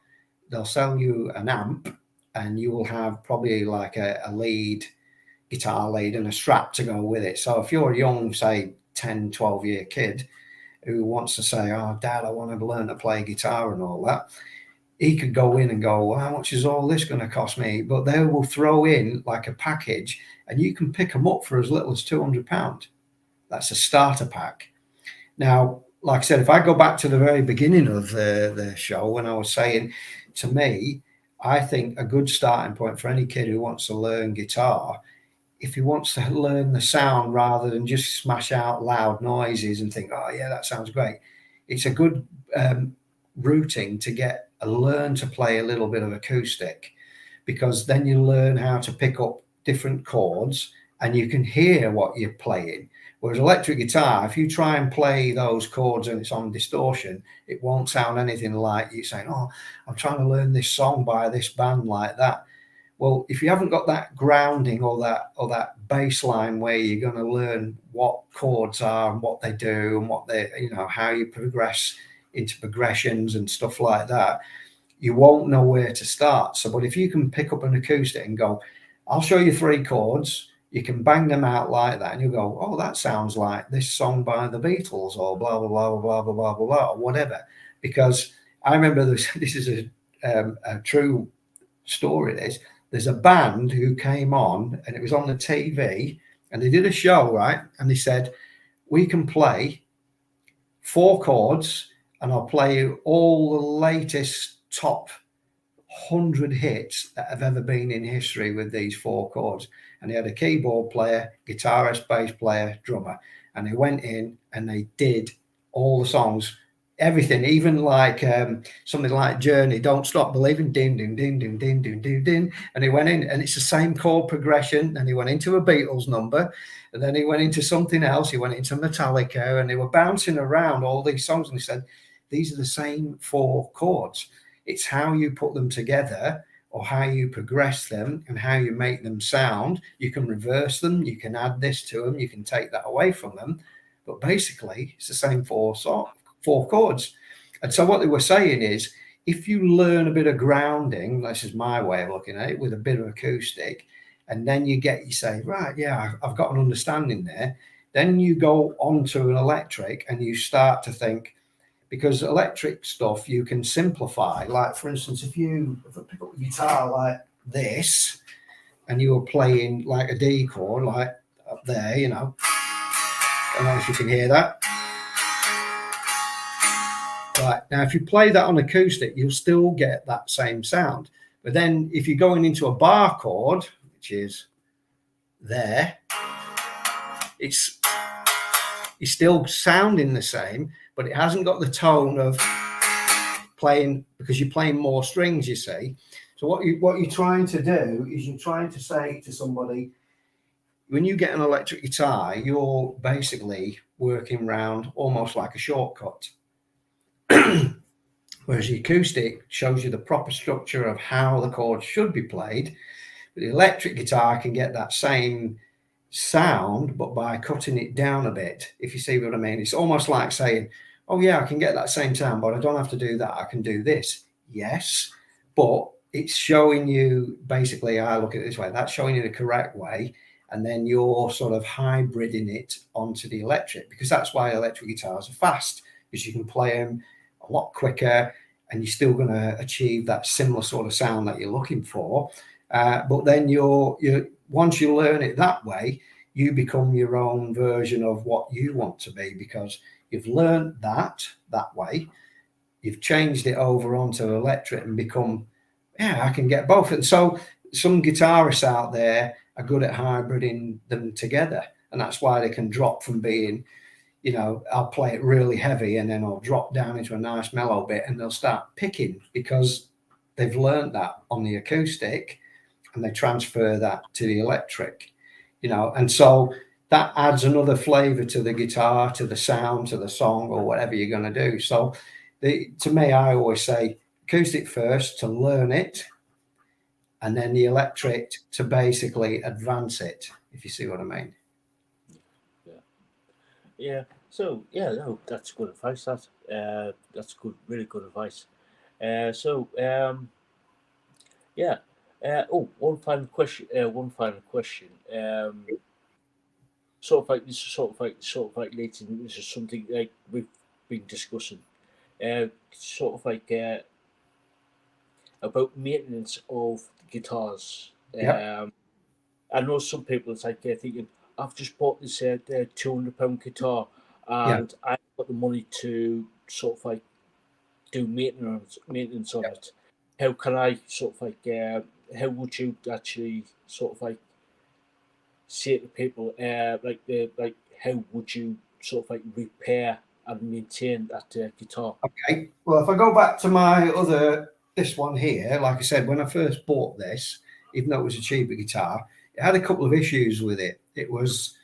they'll sell you an amp, and you will have probably like a lead, guitar lead, and a strap to go with it. So if you're a young, say 10, 12-year kid who wants to say, oh, Dad, I want to learn to play guitar and all that, he could go in and go, well, how much is all this going to cost me? But they will throw in like a package and you can pick them up for as little as £200. That's a starter pack. Now, like I said, if I go back to the very beginning of the show when I was saying, to me, I think a good starting point for any kid who wants to learn guitar, if he wants to learn the sound rather than just smash out loud noises and think, oh yeah, that sounds great, it's a good routing to learn to play a little bit of acoustic, because then you learn how to pick up different chords and you can hear what you're playing. Whereas electric guitar, if you try and play those chords and it's on distortion, it won't sound anything like you saying, oh, I'm trying to learn this song by this band like that. Well, if you haven't got that grounding or that baseline where you're going to learn what chords are and what they do and what they, how you progress into progressions and stuff like that, you won't know where to start. So, but if you can pick up an acoustic and go, I'll show you 3 chords, you can bang them out like that, and you go, oh, that sounds like this song by the Beatles, or blah blah blah blah blah blah blah blah, or whatever. Because I remember this is a true story. There's a band who came on, and it was on the TV, and they did a show, right? And they said, we can play 4 chords, and I'll play you all the latest top 100 hits that have ever been in history with these 4 chords. And they had a keyboard player, guitarist, bass player, drummer, and they went in and they did all the songs, everything, even like something like Journey, Don't Stop Believing, ding ding ding ding ding ding ding ding, and he went in and it's the same chord progression, and he went into a Beatles number, and then he went into something else, he went into Metallica, and they were bouncing around all these songs, and he said these are the same 4 chords. It's how you put them together, or how you progress them, and how you make them sound. You can reverse them, you can add this to them, you can take that away from them, but basically it's the same 4 chords. And so what they were saying is, if you learn a bit of grounding, this is my way of looking at it, with a bit of acoustic, and then you say, right, yeah, I've got an understanding there, then you go onto an electric and you start to think, because electric stuff you can simplify. Like, for instance, if I pick up a guitar like this and you were playing like a D chord, like up there, I don't know if you can hear that. Right, now if you play that on acoustic, you'll still get that same sound. But then if you're going into a bar chord, which is there, it's still sounding the same, but it hasn't got the tone of playing, because you're playing more strings, you see. So what you're trying to do is you're trying to say to somebody, when you get an electric guitar, you're basically working around almost like a shortcut. Whereas the acoustic shows you the proper structure of how the chords should be played. But the electric guitar can get that same sound, but by cutting it down a bit, if you see what I mean. It's almost like saying, oh yeah, I can get that same sound, but I don't have to do that, I can do this. Yes, but it's showing you, basically, I look at it this way, that's showing you the correct way, and then you're sort of hybriding it onto the electric, because that's why electric guitars are fast, because you can play them a lot quicker and you're still going to achieve that similar sort of sound that you're looking for. But then you're once you learn it that way, you become your own version of what you want to be, because you've learned that way. you've changed it over onto electric and become, yeah, I can get both. And so some guitarists out there are good at hybriding them together, and that's why they can drop from being, you know, I'll play it really heavy and then I'll drop down into a nice mellow bit, and they'll start picking because they've learned that on the acoustic and they transfer that to the electric, you know, and so that adds another flavor to the guitar, to the sound, to the song, or whatever you're going to do. So to me, I always say acoustic first to learn it, and then the electric to basically advance it, if you see what I mean. Yeah. So yeah, no, that's good advice. That's good, really good advice. So yeah. Oh, one final question. One final question. Sort of like this, is sort of like Leighton. This is something like we've been discussing. Sort of like about maintenance of guitars. Yeah. I know some people it's like they're thinking, I've just bought this £200 guitar Yeah. and I've got the money to sort of like do maintenance on it. How can I sort of like how would you actually sort of like say to people like how would you sort of like repair and maintain that guitar? Okay. Well, if I go back to this one here, like I said, when I first bought this, even though it was a cheaper guitar, it had a couple of issues with it. It was,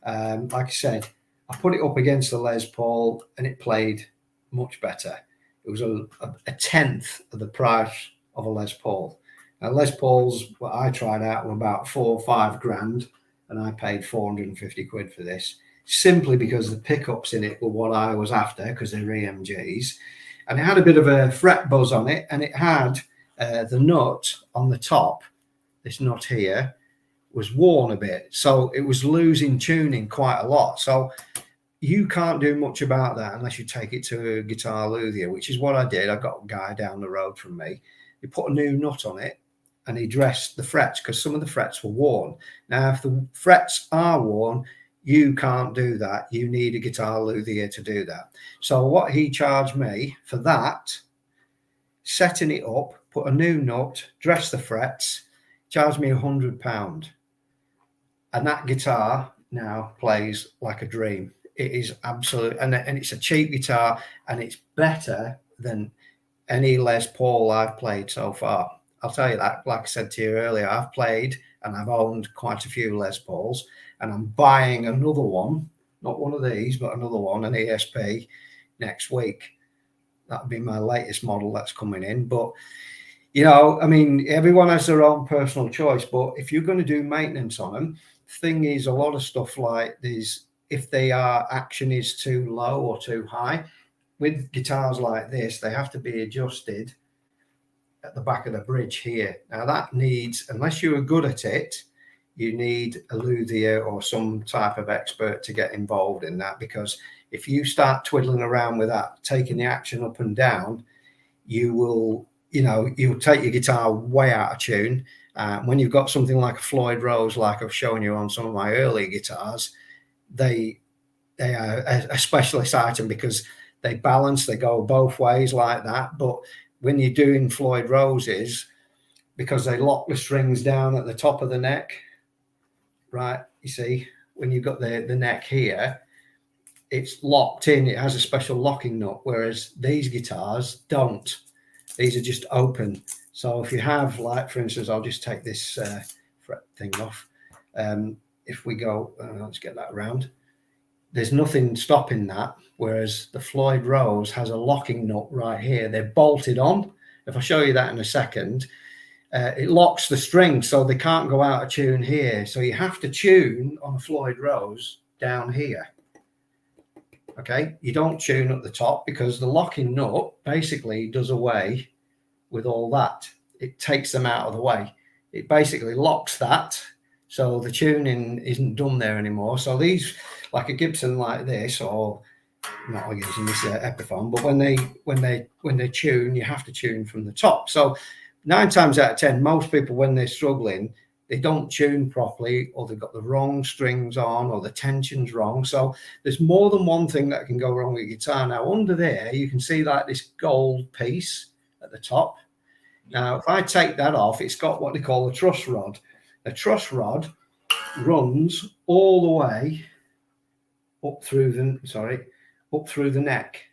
like I said, I put it up against the Les Paul and it played much better. It was a tenth of the price of a Les Paul. Now, Les Pauls, what I tried out were about 4 or 5 grand, and I paid 450 quid for this, simply because the pickups in it were what I was after, because they're EMGs. And it had a bit of a fret buzz on it, and it had the nut on the top, this nut here, was worn a bit. So it was losing tuning quite a lot. So you can't do much about that unless you take it to a guitar luthier, which is what I did. I got a guy down the road from me. He put a new nut on it and he dressed the frets because some of the frets were worn. Now, if the frets are worn, you can't do that. You need a guitar luthier to do that. So what he charged me for that, setting it up, put a new nut, dress the frets, charged me £100. And that guitar now plays like a dream. It is absolute, and it's a cheap guitar, and it's better than any Les Paul I've played so far. I'll tell you that, like I said to you earlier, I've played and I've owned quite a few Les Pauls, and I'm buying another one, not one of these, but another one, an ESP, next week. That'll be my latest model that's coming in. But, you know, I mean, everyone has their own personal choice, but if you're going to do maintenance on them, thing is, a lot of stuff like these, if action is too low or too high, with guitars like this, they have to be adjusted at the back of the bridge here. Now that needs, unless you are good at it, you need a luthier or some type of expert to get involved in that, because if you start twiddling around with that, taking the action up and down, you will, you know, you'll take your guitar way out of tune. When you've got something like a Floyd Rose, like I've shown you on some of my early guitars, they are a specialist item because they balance, they go both ways like that. But when you're doing Floyd Roses, because they lock the strings down at the top of the neck, right? You see, when you've got the neck here, it's locked in. It has a special locking nut, whereas these guitars don't. These are just open. So if you have, like, for instance, I'll just take this fret thing off. If we go, let's get that around. There's nothing stopping that, whereas the Floyd Rose has a locking nut right here. They're bolted on. If I show you that in a second, it locks the string so they can't go out of tune here. So you have to tune on a Floyd Rose down here. Okay, you don't tune at the top because the locking nut basically does away with all that. It takes them out of the way. It basically locks that, so the tuning isn't done there anymore. So these, like a Gibson like this, or not a Gibson, this Epiphone, but when they tune, you have to tune from the top. So 9 times out of 10, most people, when they're struggling, they don't tune properly, or they've got the wrong strings on, or the tension's wrong. So there's more than one thing that can go wrong with your guitar. Now under there, you can see like this gold piece at the top. Now, if I take that off, it's got what they call a truss rod. A truss rod runs all the way up through the neck.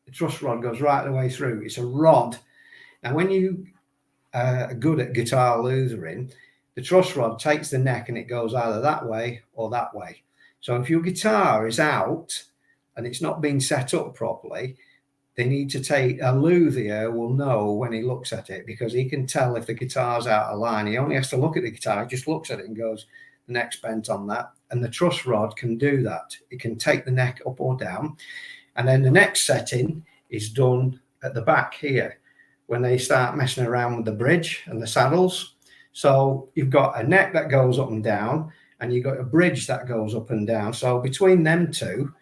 The truss rod goes right the way through. It's a rod. Now, when you are good at guitar louvering, the truss rod takes the neck and it goes either that way or that way. So if your guitar is out and it's not been set up properly, they need to take a luthier will know when he looks at it, because he can tell if the guitar's out of line. He only has to look at the guitar, he just looks at it and goes, the neck's bent on that. And the truss rod can do that. It can take the neck up or down. And then the next setting is done at the back here when they start messing around with the bridge and the saddles. So you've got a neck that goes up and down, and you've got a bridge that goes up and down. So between them two,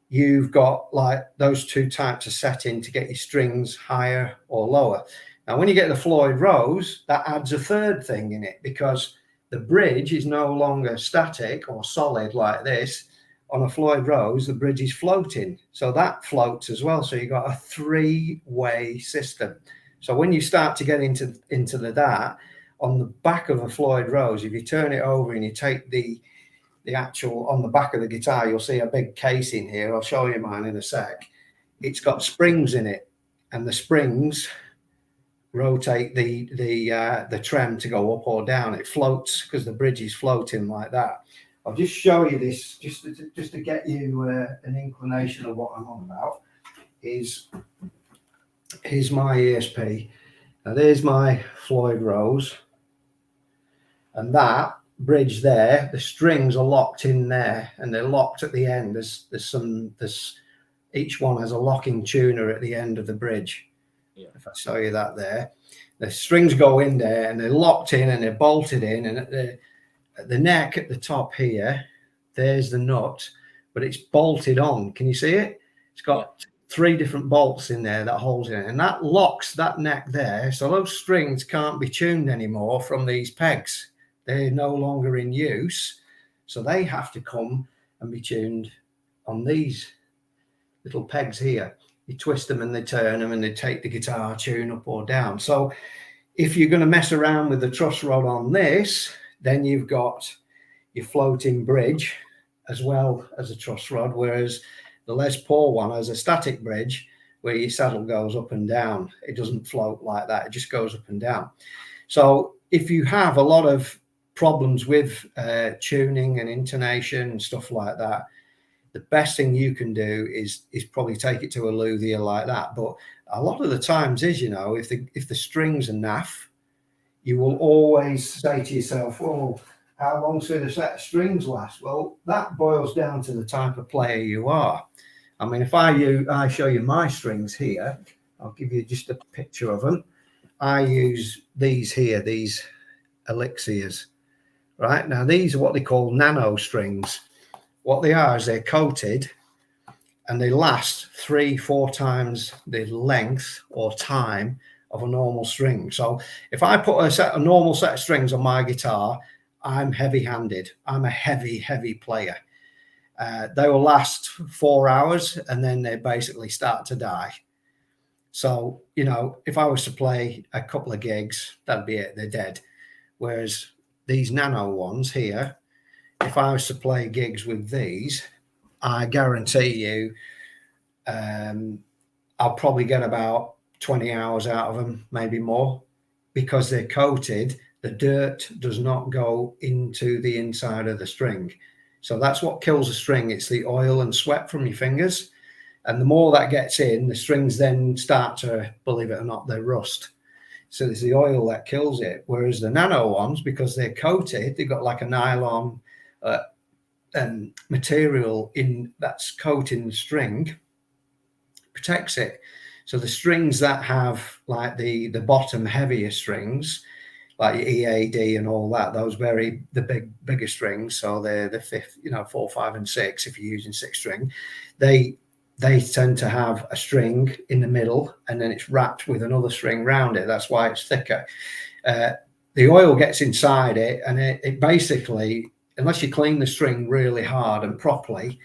you've got like those two types of setting to get your strings higher or lower. Now, when you get the Floyd Rose, that adds a third thing in it, because the bridge is no longer static or solid like this. On a Floyd Rose, the bridge is floating. So that floats as well. So you've got a three-way system. So when you start to get into that, on the back of a Floyd Rose, if you turn it over and you take the actual, on the back of the guitar, you'll see a big casing here. I'll show you mine in a sec. It's got springs in it, and the springs rotate the trem to go up or down. It floats because the bridge is floating like that. I'll just show you this just to get you an inclination of what I'm on about. Here's my ESP. Now there's my Floyd Rose, and that bridge there, the strings are locked in there, and they're locked at the end. There's each one has a locking tuner at the end of the bridge. Yeah. If I show you that there, the strings go in there and they're locked in and they're bolted in, and at the neck at the top here, there's the nut, but it's bolted on. Can you see it? It's got three different bolts in there that holds it, and that locks that neck there. So those strings can't be tuned anymore from these pegs. They're no longer in use. So they have to come and be tuned on these little pegs here. You twist them and they turn them and they take the guitar tune up or down. So if you're going to mess around with the truss rod on this, then you've got your floating bridge as well as a truss rod, whereas the Les Paul one has a static bridge where your saddle goes up and down. It doesn't float like that. It just goes up and down. So if you have a lot of problems with tuning and intonation and stuff like that, the best thing you can do is probably take it to a luthier like that. But a lot of the times is, you know, if the strings are naff, you will always say to yourself, well, how long should a set of strings last? Well, that boils down to the type of player you are. I mean, if I show you my strings here, I'll give you just a picture of them. I use these here, these elixirs, right? Now, these are what they call nano strings. What they are is they're coated and they last 3-4 times the length or time of a normal string. So if I put a normal set of strings on my guitar, I'm heavy-handed. I'm a heavy player. They will last 4 hours and then they basically start to die. So, you know, if I was to play a couple of gigs, that'd be it. They're dead. Whereas these nano ones here, if I was to play gigs with these, I guarantee you I'll probably get about 20 hours out of them, maybe more, because they're coated. The dirt does not go into the inside of the string. So that's what kills a string. It's the oil and sweat from your fingers. And the more that gets in, the strings then start to, believe it or not, they rust. So it's the oil that kills it. Whereas the nano ones, because they're coated, they've got like a nylon material in that's coating the string, protects it. So the strings that have like the bottom heavier strings, like your EAD and all that, those the bigger strings, so they're the fifth, 4, 5, and 6. If you're using 6-string, they tend to have a string in the middle, and then it's wrapped with another string round it. That's why it's thicker. the oil gets inside it, and it basically, unless you clean the string really hard and properly,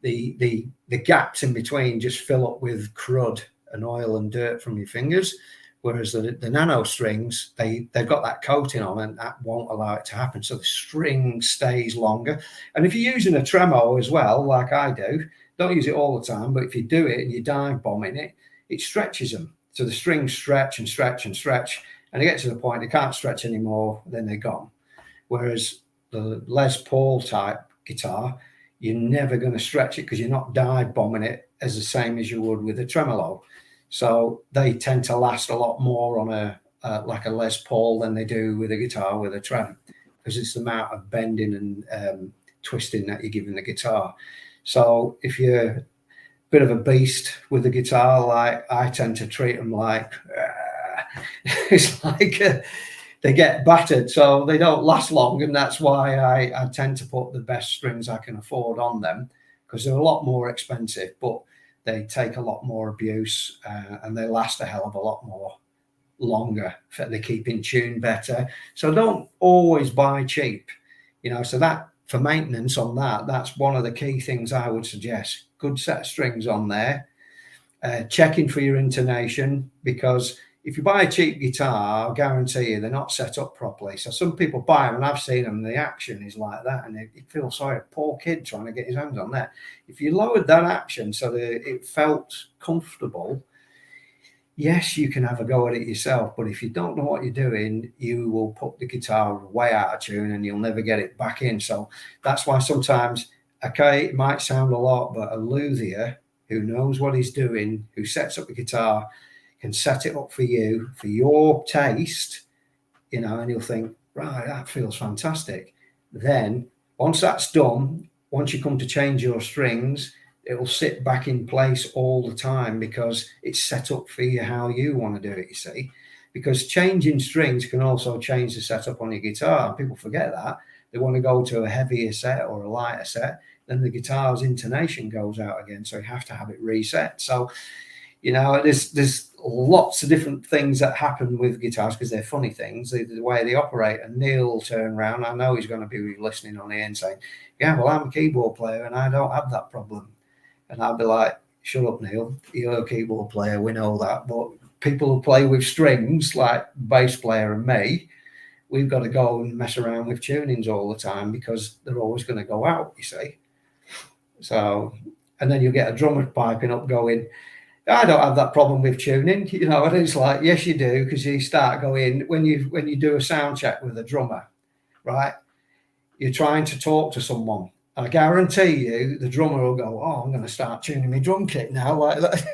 the gaps in between just fill up with crud and oil and dirt from your fingers. Whereas the nano strings, they've got that coating on, and that won't allow it to happen. So the string stays longer. And if you're using a tremo as well, like I do, don't use it all the time, but if you do it and you dive bombing it, it stretches them. So the strings stretch and stretch and stretch, and they get to the point they can't stretch anymore, then they're gone. Whereas the Les Paul type guitar, you're never going to stretch it because you're not dive bombing it as the same as you would with a tremolo. So they tend to last a lot more on a like a Les Paul than they do with a guitar with a trem, because it's the amount of bending and twisting that you're giving the guitar. So if you're a bit of a beast with the guitar, like I tend to treat them like it's like they get battered, so they don't last long, and that's why I tend to put the best strings I can afford on them, because they're a lot more expensive, but they take a lot more abuse, and they last a hell of a lot more longer. They keep in tune better. So don't always buy cheap, so that for maintenance on that's one of the key things I would suggest. Good set of strings on there, checking for your intonation, because if you buy a cheap guitar, I'll guarantee you they're not set up properly. So some people buy them, and I've seen them, the action is like that, and you feel sorry, a poor kid trying to get his hands on that. If you lowered that action so that it felt comfortable, yes, you can have a go at it yourself. But if you don't know what you're doing, you will put the guitar way out of tune and you'll never get it back in. So that's why sometimes, okay, it might sound a lot, but a luthier who knows what he's doing, who sets up the guitar, can set it up for you, for your taste, and you'll think, right, that feels fantastic. Then once that's done, once you come to change your strings, it will sit back in place all the time, because it's set up for you how you want to do it, you see. Because changing strings can also change the setup on your guitar. People forget that. They want to go to a heavier set or a lighter set, then the guitar's intonation goes out again, so you have to have it reset. So there's lots of different things that happen with guitars, because they're funny things, the way they operate. And Neil will turn around, I know he's going to be listening on here and saying, yeah, well, I'm a keyboard player and I don't have that problem. And I'll be like, shut up, Neil, you're a keyboard player, we know that. But people who play with strings, like bass player and me, we've got to go and mess around with tunings all the time, because they're always going to go out, you see. So, and then you get a drummer piping up going, I don't have that problem with tuning, and it's like, yes, you do, because you start going, when you do a sound check with a drummer, right, you're trying to talk to someone. I guarantee you the drummer will go, oh, I'm going to start tuning my drum kit now, like that.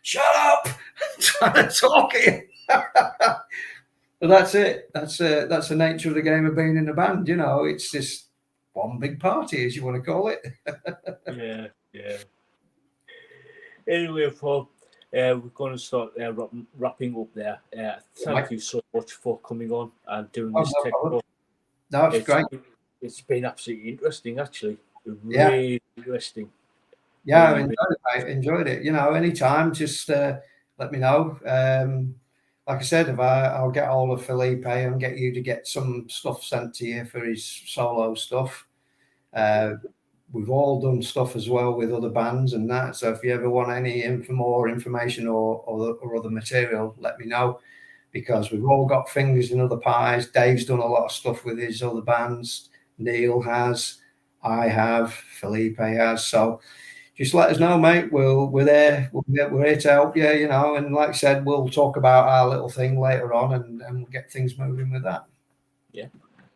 Shut up, I'm trying to talk here. But that's it. That's the nature of the game of being in a band. It's just one big party, as you want to call it. Yeah. Anyway, Paul, we're going to start wrapping up there. Thank you so much for coming on and doing this tech talk. No, it's great. It's been absolutely interesting, actually. Really interesting. Yeah, I enjoyed it. Anytime, just let me know. Like I said, I'll get hold of Felipe and get you to get some stuff sent to you for his solo stuff. We've all done stuff as well with other bands and that. So if you ever want any more information or other material, let me know, because we've all got fingers in other pies. Dave's done a lot of stuff with his other bands. Neil has, I have, Felipe has. So just let us know, mate. We're there. We're here to help you, And like I said, we'll talk about our little thing later on and get things moving with that. Yeah,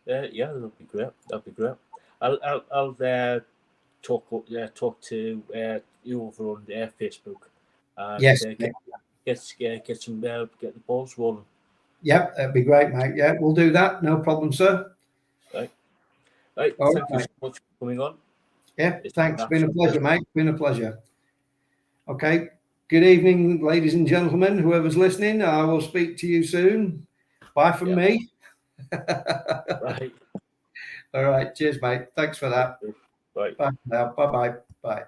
that'll be great. I'll talk to you over on Facebook. Yes. Get the balls rolling. Yep, that'd be great, mate. Yeah, we'll do that. No problem, sir. Right. Thank you so much for coming on. Yeah, thanks. Been a pleasure, mate. Been a pleasure. Okay. Good evening, ladies and gentlemen. Whoever's listening, I will speak to you soon. Bye from me. Right. All right. Cheers, mate. Thanks for that. Bye. Bye now. Bye-bye. Bye.